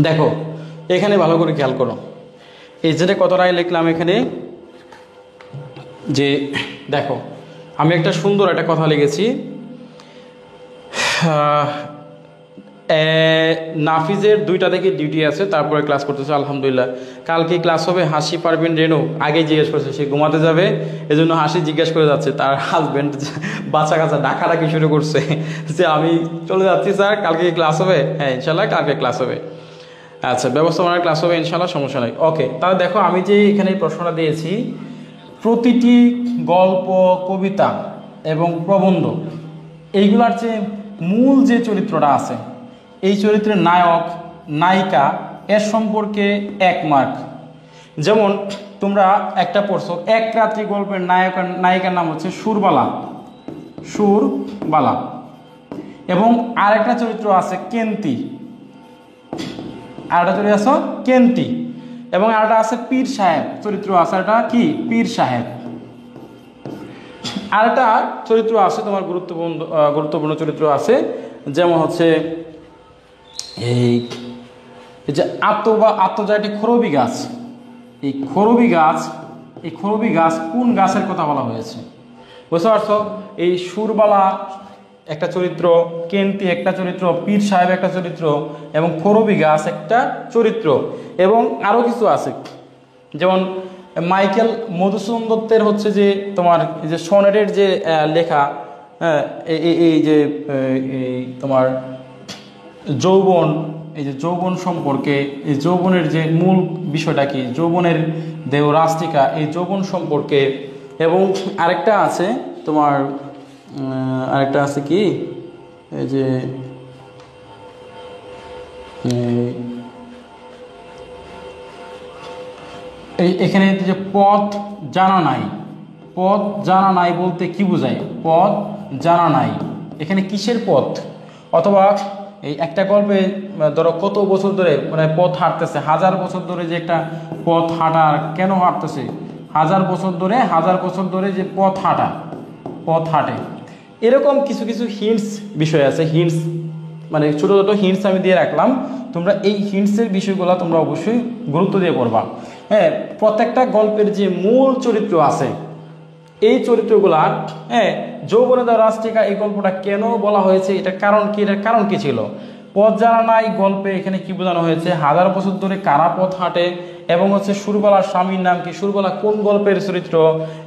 দেখো এখানে ভালো করে খেয়াল করো, এই যেটা কতটাই লিখলাম এখানে, যে দেখো আমি একটা সুন্দর একটা কথা লিখেছি, নাফিজের 2টা থেকে ডিউটি আছে, তারপরে ক্লাস করতেছে আলহামদুলিল্লাহ। কালকে ক্লাস হবে, হাসি পারবেন রেনু আগে জিজ্ঞেস করছে, সে ঘুমাতে যাবে এজন্য হাসি জিজ্ঞেস করে যাচ্ছে, তার হাজব্যান্ড বাচ্চা কাচ্চা ডাকাডাকি শুরু করছে যে আমি চলে যাচ্ছি স্যার, কালকে ক্লাস হবে? হ্যাঁ ইনশাল্লাহ কালকে ক্লাস হবে। আচ্ছা ব্যবস্থাপনার ক্লাস হবে ইনশাল্লাহ, সমস্যা নেই। ওকে, তাহলে দেখো আমি যে এখানে প্রশ্নটা দিয়েছি, প্রতিটি গল্প, কবিতা এবং প্রবন্ধ এইগুলার যে মূল যে চরিত্রটা আছে, এই চরিত্রের নায়ক নায়িকা এর সম্পর্কে 1 মার্ক। যেমন তোমরা একটা পড়ছো, এক রাত্রি গল্পের নায়িকার নাম হচ্ছে সুরবালা, সুরবালা, এবং আরেকটা চরিত্র আছে কেন্তি, আরেকটা চরিত্র আছে কেন্তি, এবং আরেকটা আছে পীর সাহেব চরিত্র আছে, এটা কি পীর সাহেব। আরেকটা চরিত্র আছে তোমার গুরুত্বপূর্ণ চরিত্র আছে, যেমন হচ্ছে এই যে আত্মজয়টি খরবি গাছ। এই খরবি গাছ কোন গাছের কথা বলা হয়েছে বুঝতে পারছো? এই সুরবালা একটা চরিত্র, কেন্তি একটা চরিত্র, পীর সাহেব একটা চরিত্র, এবং খরবি গাছ একটা চরিত্র, এবং আরও কিছু আছে। যেমন মাইকেল মধুসূদন দত্তের হচ্ছে যে তোমার এই যে সনেটের যে লেখা, এই যে তোমার যৌবন, এই যে যৌবন সম্পর্কে, এই যৌবনের যে মূল বিষয়টা কি, যৌবনের দেহ রাস্তিকা, এই যৌবন সম্পর্কে। এবং আরেকটা আছে তোমার, আরেকটা আছে কি, এই যে এখানে যে পথ জানা নাই বলতে কি বোঝায়? পথ জানা নাই, এখানে কিসের পথ? অথবা এই একটা গল্পে ধরো কত বছর ধরে মানে পথ হাঁটতেছে, 1000 বছর ধরে যে একটা পথ হাঁটার কেন হাঁটতেছে, 1000 বছর ধরে যে পথ হাঁটে, এরকম কিছু কিছু হিন্টস বিষয় আছে। হিন্টস মানে ছোটো ছোটো হিন্টস আমি দিয়ে রাখলাম, তোমরা এই হিন্টসের বিষয়গুলো তোমরা অবশ্যই গুরুত্ব দিয়ে পড়বা। হ্যাঁ, প্রত্যেকটা গল্পের যে মূল চরিত্র আছে, এই চরিত্রগুলা, হ্যাঁ, যৌবনে দেওয়া রাস্তিকা এই গল্পটা কেন বলা হয়েছে, এটার কারণ কি ছিল? পথ জানা নাই গল্পে এখানে কি বোঝানো হয়েছে? 1000 বছর ধরে কারা পথ হাঁটে, এবং হচ্ছে সুরবালার স্বামীর নাম কি, সুরবালা কোন গল্পের চরিত্র,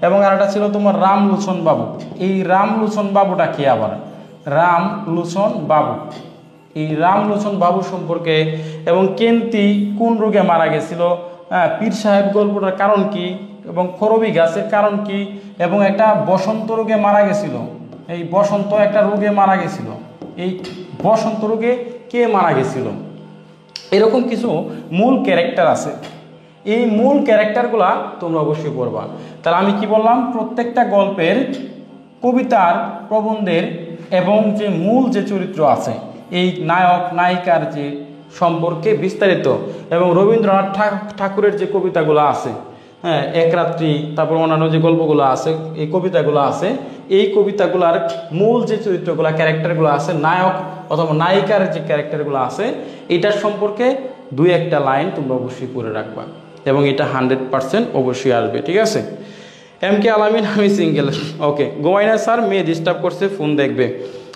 এবং আরেকটা ছিল তোমার রামলোচন বাবু। এই রামলোচন বাবুটা কি আবার? রামলোচন বাবু, এই রামলোচন বাবু সম্পর্কে, এবং কেন্তি কোন রোগে মারা গেছিল, পীর সাহেব গল্পটার কারণ কি, এবং খরবি গাছের কারণ কি, এবং একটা বসন্ত রোগে মারা গেছিল, এই বসন্ত একটা রোগে মারা গেছিল, এই বসন্ত রোগে কে মারা গেছিল, এরকম কিছু মূল ক্যারেক্টার আছে। এই মূল ক্যারেক্টারগুলা তোমরা অবশ্যই পড়বা। তাহলে আমি কি বললাম? প্রত্যেকটা গল্পের, কবিতার, প্রবন্ধের এবং যে মূল যে চরিত্র আছে, এই নায়ক নায়িকার যে সম্পর্কে বিস্তারিত, এবং রবীন্দ্রনাথ ঠাকুরের যে কবিতাগুলো আছে, হ্যাঁ, এক রাত্রি, তারপর অন্যান্য যে গল্পগুলো আছে, এই কবিতাগুলো আছে, এই কবিতাগুলার মূল যে চরিত্রগুলো, ক্যারেক্টারগুলো আছে, নায়ক অথবা নায়িকার যে ক্যারেক্টারগুলো আছে, এটার সম্পর্কে 2-1টা লাইন তোমরা অবশ্যই পড়ে রাখবা, এবং এটা 100% অবশ্যই আসবে। ঠিক আছে? MK আলামিন, আমি সিঙ্গেল। ওকে, গোয়াইনা স্যার, মেয়ে ডিস্টার্ব করছে, ফোন দেখবে।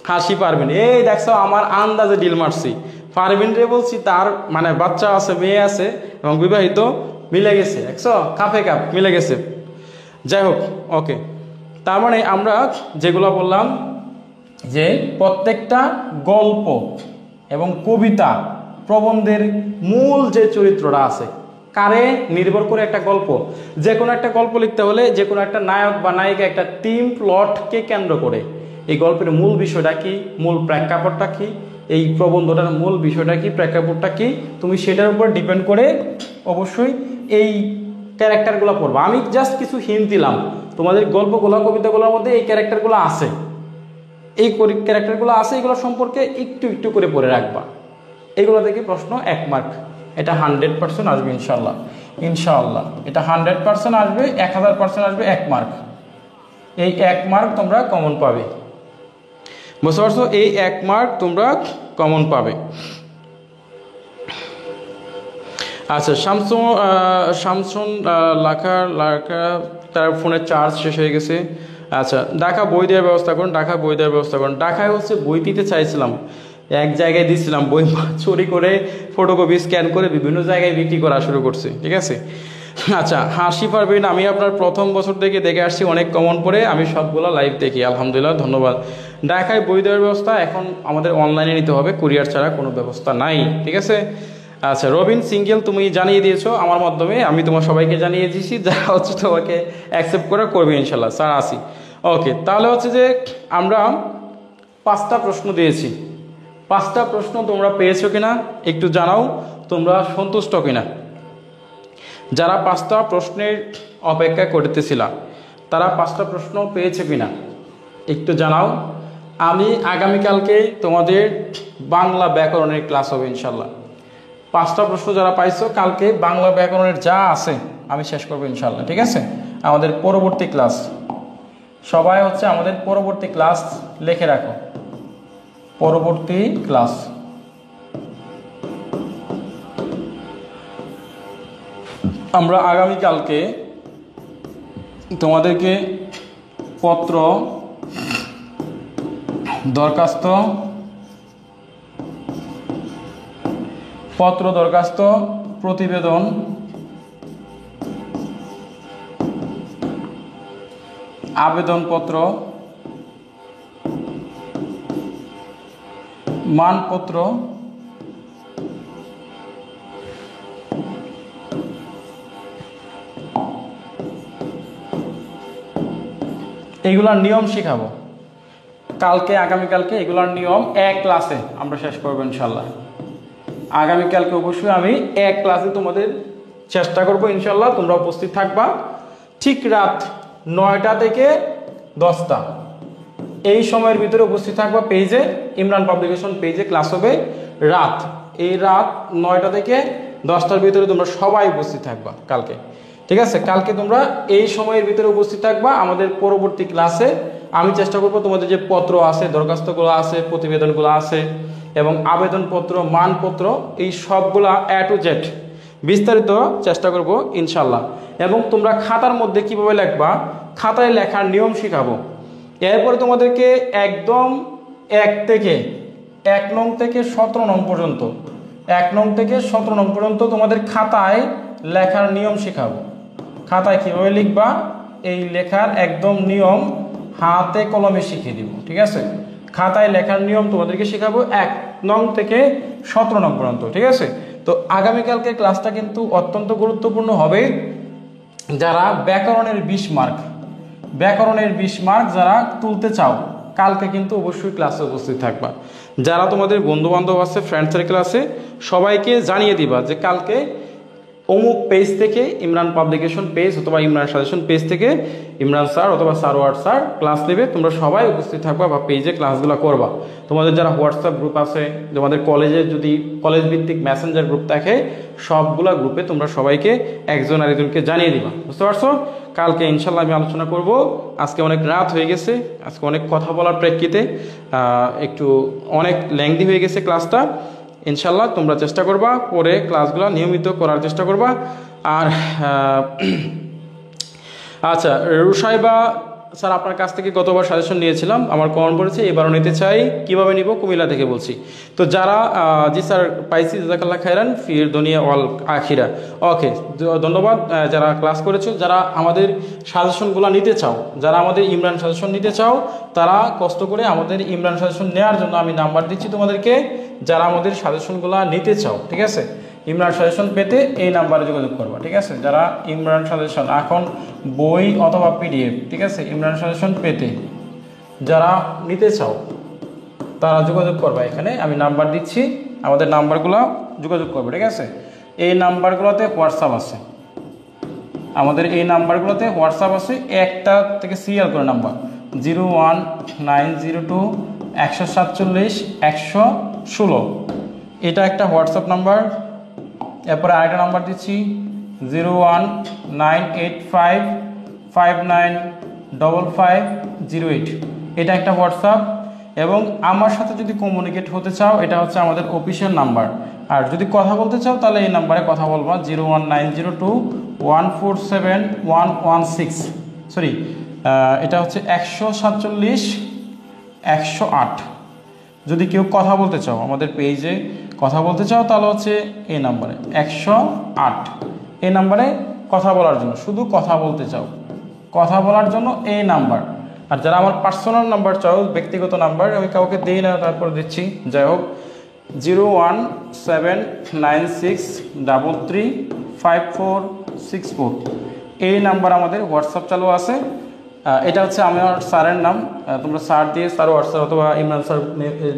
হাসি পারবেন, এই দেখছো আমার আন্দাজে ডিল মারছি। পারবেন রে বলছি, তার মানে বাচ্চা আছে, মেয়ে আছে, এবং বিবাহিত, মিলে গেছে, দেখছো কাপে কাপ মিলে গেছে। যাই হোক, ওকে, তার মানে আমরা যেগুলো বললাম যে প্রত্যেকটা গল্প এবং কবিতা, প্রবন্ধের মূল যে চরিত্রটা আছে, কারে নির্ভর করে একটা গল্প, যে কোনো একটা গল্প লিখতে হলে যে কোনো একটা নায়ক বা নায়িকা একটা টিম প্লটকে কেন্দ্র করে, এই গল্পের মূল বিষয়টা কি, মূল প্রেক্ষাপটটা কি, এই প্রবন্ধটার মূল বিষয়টা কি, প্রেক্ষাপটটা কি, তুমি সেটার উপর ডিপেন্ড করে অবশ্যই এই ক্যারেক্টারগুলো পড়বা। আমি জাস্ট কিছু হিন্ট দিলাম, তোমাদের গল্পগুলো, কবিতাগুলোর মধ্যে এই ক্যারেক্টারগুলো আছে, এই ক্যারেক্টারগুলো আছে, এগুলো সম্পর্কে একটু একটু করে পড়ে রাখবা। এগুলো থেকে প্রশ্ন 1 মার্ক, এটা 100% আসবে ইনশাল্লাহ। ইনশাআল্লাহ এটা 100% আসবে, 1000% আসবে 1 মার্ক। এই 1 মার্ক তোমরা কমন পাবে, বুঝতে পারছো? এই 1 মার্ক তোমরা কমন পাবে। আচ্ছা, শামসুন লাখা তার ফোনের চার্জ শেষ হয়ে গেছে। আচ্ছা, ঢাকা বই দেওয়ার ব্যবস্থা করুন, ঢাকা বই দেওয়ার ব্যবস্থা করুন। ঢাকায় হচ্ছে বই দিতে চাইছিলাম, এক জায়গায় দিচ্ছিলাম, বই চুরি করে ফটোকপি স্ক্যান করে বিভিন্ন জায়গায় বিক্রি করা শুরু করছে, ঠিক আছে। আচ্ছা, হাসি পারবেন, আমি আপনার প্রথম বছর থেকে দেখে আসছি, অনেক কমন পড়ে, আমি সবগুলো লাইভ দেখি, আলহামদুলিল্লাহ, ধন্যবাদ। ঢাকায় বই দেওয়ার ব্যবস্থা এখন আমাদের অনলাইনে নিতে হবে, কুরিয়ার ছাড়া কোনো ব্যবস্থা নাই, ঠিক আছে। আচ্ছা, রবিন সিঙ্গেল তুমি জানিয়ে দিয়েছো আমার মাধ্যমে, আমি তোমার সবাইকে জানিয়ে দিয়েছি, যারা হচ্ছে তোমাকে অ্যাকসেপ্ট করে করবে ইনশাল্লাহ। স্যার আসি, ওকে। তাহলে হচ্ছে যে আমরা 5টা প্রশ্ন দিয়েছি, 5টা প্রশ্ন তোমরা পেয়েছো কিনা একটু জানাও, তোমরা সন্তুষ্ট কিনা। যারা 5টা প্রশ্নের অপেক্ষা করতেছিলা তারা 5টা প্রশ্ন পেয়েছে কিনা একটু জানাও। আমি আগামীকালকে তোমাদের বাংলা ব্যাকরণের ক্লাস হবে ইনশাল্লাহ। 5টা প্রশ্ন যারা পাইছো, কালকে বাংলা ব্যাকরণের যা আছে আমি শেষ করবো ইনশাল্লাহ, ঠিক আছে। আমাদের পরবর্তী ক্লাস, সবাই হচ্ছে আমাদের পরবর্তী ক্লাস লিখে রাখো, পরবর্তী ক্লাস। আমরা আগামীকালকে তোমাদেরকে পত্র, দরখাস্ত, প্রতিবেদন, আবেদনপত্র, মানপত্র, এগুলার নিয়ম শিখাবো কালকে, আগামীকালকে এগুলার নিয়ম এক ক্লাসে আমরা শেষ করবো ইনশাল্লাহ। আগামীকালকে অবশ্যই আমি এক ক্লাসে তোমাদের চেষ্টা করবো ইনশাল্লাহ, তোমরা উপস্থিত থাকবা ঠিক রাত 9টা থেকে 10টা, এই সময়ের ভিতরে উপস্থিত থাকবা পেজে, ইমরান পাবলিকেশন পেজে ক্লাস হবে রাত 9টা থেকে 10টার ভিতরে তোমরা সবাই উপস্থিত থাকবা কালকে, ঠিক আছে। কালকে তোমরা এই সময়ের ভিতরে উপস্থিত থাকবা আমাদের পরবর্তী ক্লাসে। আমি চেষ্টা করবো তোমাদের যে পত্র আছে, দরখাস্তগুলো আছে, প্রতিবেদনগুলো আছে এবং আবেদনপত্র, মানপত্র, এই সবগুলা A to Z বিস্তারিত চেষ্টা করব ইনশাল্লাহ। এবং তোমরা খাতার মধ্যে কিভাবে লিখবা, খাতায় লেখার নিয়ম শিখাবো। এরপরে তোমাদেরকে একদম 1 নং থেকে 17 নং পর্যন্ত, 1 নং থেকে 17 নং পর্যন্ত তোমাদের খাতায় লেখার নিয়ম শিখাবো। খাতায় কিভাবে লিখবা এই লেখার একদম নিয়ম হাতে কলমে শিখিয়ে দিব, ঠিক আছে। খাতায় লেখার নিয়ম তোমাদেরকে শেখাবো 1 নং থেকে 17 নং পর্যন্ত, ঠিক আছে। তো আগামীকালকে ক্লাসটা কিন্তু অত্যন্ত গুরুত্বপূর্ণ হবে। যারা ব্যাকরণের 20 মার্ক যারা তুলতে চাও, কালকে কিন্তু অবশ্যই ক্লাসে উপস্থিত থাকবা। যারা তোমাদের বন্ধু বান্ধব আছে, ফ্রেন্ড সার্কেল আছে, সবাইকে জানিয়ে দিবা যে কালকে অমুক পেজ থেকে, ইমরান পাবলিকেশন পেজ অথবা ইমরান সাজেশন পেজ থেকে ইমরান স্যার অথবা সারোয়ার স্যার ক্লাস নেবে। তোমরা সবাই উপস্থিত থাকবা বা পেজে ক্লাসগুলো করবা। তোমাদের যারা হোয়াটসঅ্যাপ গ্রুপ আছে, তোমাদের কলেজে যদি কলেজ ভিত্তিক মেসেঞ্জার গ্রুপ থাকে, সবগুলা গ্রুপে তোমরা সবাইকে একজন আরেকজনকে জানিয়ে দিবা, বুঝতে পারছো। কালকে ইনশাল্লাহ আমি আলোচনা করব। আজকে অনেক রাত হয়ে গেছে, আজকে অনেক কথা বলার প্রেক্ষিতে একটু অনেক লেংদি হয়ে গেছে ক্লাসটা। ইনশাল্লাহ তোমরা চেষ্টা করবা পরে ক্লাসগুলো নিয়মিত করার চেষ্টা করবা। আর আচ্ছা, রুসাইবা স্যার আপনার কাছ থেকে গতবার সাজেশন নিয়েছিলাম, আমার কমন পড়েছে, এবারও নিতে চাই, কিভাবে নিব? কুমিল্লা থেকে বলছি। তো যারা জি স্যার পাইছি, জাযাকাল্লাহ খাইরান ফির দুনিয়া ওয়াল আখিরা। ওকে, ধন্যবাদ যারা ক্লাস করেছো। যারা আমাদের সাজেশনগুলো নিতে চাও, যারা আমাদের ইমরান সাজেশন নিতে চাও, তারা কষ্ট করে আমাদের ইমরান সাজেশন নেওয়ার জন্য আমি নাম্বার দিচ্ছি তোমাদেরকে। যারা আমাদের সাজেশনগুলো নিতে চাও, ঠিক আছে, ইমরান সাজেশন পেতে এই নাম্বারে যোগাযোগ করবা, ঠিক আছে। যারা ইমরান সাজেশন এখন বই অথবা PDF, ঠিক আছে, ইমরান সাজেশন পেতে যারা নিতে চাও তারা যোগাযোগ করবা। এখানে আমি নাম্বার দিচ্ছি, আমাদের নাম্বারগুলো যোগাযোগ করবে, ঠিক আছে। এই নাম্বারগুলোতে হোয়াটসঅ্যাপ আছে, আমাদের এই নাম্বারগুলোতে হোয়াটসঅ্যাপ আছে, একটা থেকে সিরিয়াল করে নাম্বার 01902 147 116, এটা একটা হোয়াটসঅ্যাপ নাম্বার। এরপরে আরেকটা নাম্বার দিচ্ছি 01985595508, এটা একটা হোয়াটসঅ্যাপ। এবং আমার সাথে যদি কমিউনিকেট হতে চাও এটা হচ্ছে আমাদের অফিসিয়াল নাম্বার। আর যদি কথা বলতে চাও তাহলে এই নাম্বারে কথা বলবা 01902147116, সরি এটা হচ্ছে 147-108। যদি কেউ কথা বলতে চাও আমাদের পেজে কথা বলতে চাও তাহলে হচ্ছে এই নাম্বারে 108, এই নাম্বারে কথা বলার জন্য, শুধু কথা বলতে চাও কথা বলার জন্য এই নাম্বার। আর যারা আমার পার্সোনাল নাম্বার চাও, ব্যক্তিগত নাম্বার, আমি কাউকে দিই না, তারপর দিচ্ছি, যাই হোক 01796335464, এই নাম্বার আমাদের হোয়াটসঅ্যাপ চালু আছে। এটা হচ্ছে আমার স্যারের নাম, তোমরা স্যার দিয়ে স্যার হোয়াটসঅ্যাপ অথবা ইমরান স্যার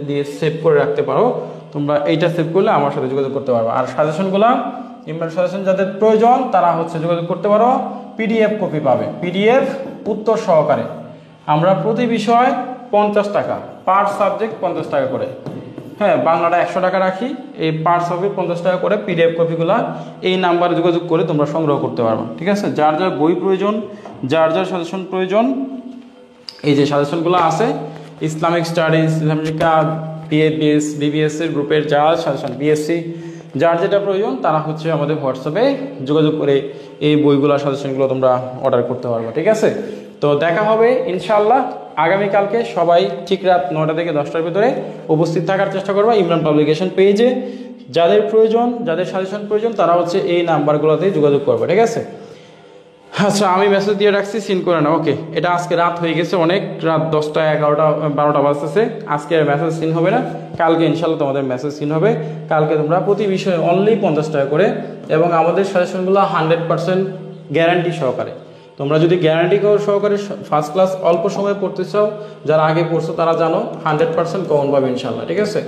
দিয়ে সেভ করে রাখতে পারো। তোমরা এইটা সেভ করলে আমার সাথে যোগাযোগ করতে পারবে। আর সাজেশনগুলো, ইমরান সাজেশন যাদের প্রয়োজন তারা হচ্ছে যোগাযোগ করতে পারো, পিডিএফ কপি পাবে, পিডিএফ উত্তর সহকারে। আমরা প্রতি বিষয় 50 টাকা, পার সাবজেক্ট 50 টাকা করে, হ্যাঁ বাংলাটা 100 টাকা রাখি, এই পার সাবজেক্ট 50 টাকা করে পিডিএফ কপিগুলো এই নাম্বারে যোগাযোগ করে তোমরা সংগ্রহ করতে পারবে, ঠিক আছে। যার যার বই প্রয়োজন, যার যার সাজেশন প্রয়োজন, এই যে সাজেশনগুলো আছে Islamic studies, Islamic BS BBS এর গ্রুপের যা সাজেশন, বিএসসি, যার যেটা প্রয়োজন তারা হচ্ছে আমাদের হোয়াটসঅ্যাপে যোগাযোগ করে এই বইগুলো সাজেশনগুলো তোমরা অর্ডার করতে পারবে, ঠিক আছে। তো দেখা হবে ইনশাআল্লাহ আগামীকালকে। সবাই ঠিক রাত 9টা থেকে 10টার ভিতরে উপস্থিত থাকার চেষ্টা করবা ইমরান পাবলিকেশন পেজে। যাদের প্রয়োজন, যাদের সাজেশন প্রয়োজন তারা হচ্ছে এই নাম্বারগুলোতে যোগাযোগ করবে, ঠিক আছে। আচ্ছা, আমি মেসেজ দিয়ে রাখছি, সিন করে না। ওকে, এটা আজকে রাত হয়ে গেছে অনেক, রাত 10টা 11টা 12টা বাজতেছে। আজকে মেসেজ সিন হবে না, কালকে ইনশাল্লাহ তোমাদের মেসেজ সিন হবে। কালকে তোমরা প্রতি বিষয়ে অনলি 50 টাকা করে, এবং আমাদের সাজেশনগুলো 100% গ্যারান্টি সহকারে। তোমরা যদি গ্যারান্টি সহকারে ফার্স্ট ক্লাস অল্প সময় পড়তে চাও, যারা আগে পড়ছো তারা জানো 100% কমন পাবে ইনশাল্লাহ, ঠিক আছে।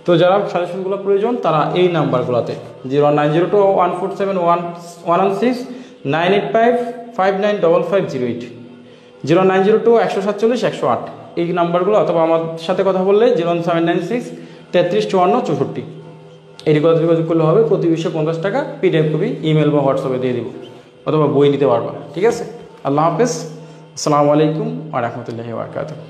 তো যারা সাজেশনগুলো প্রয়োজন তারা এই নাম্বারগুলোতে 09021471116 985595508 09021471108 এই নাম্বারগুলো, অথবা আমার সাথে কথা বললে 07963335464 এই কথা যোগাযোগ করলে হবে। প্রতি বিষয়ে 50 টাকা, পিডিএফ কপি ইমেল বা হোয়াটসঅ্যাপে দিয়ে দিব, অথবা বই নিতে পারবা, ঠিক আছে। আল্লাহ হাফেজ, আসসালামু আলাইকুম ওয়া রাহমাতুল্লাহি ওয়া বারাকাতুহু।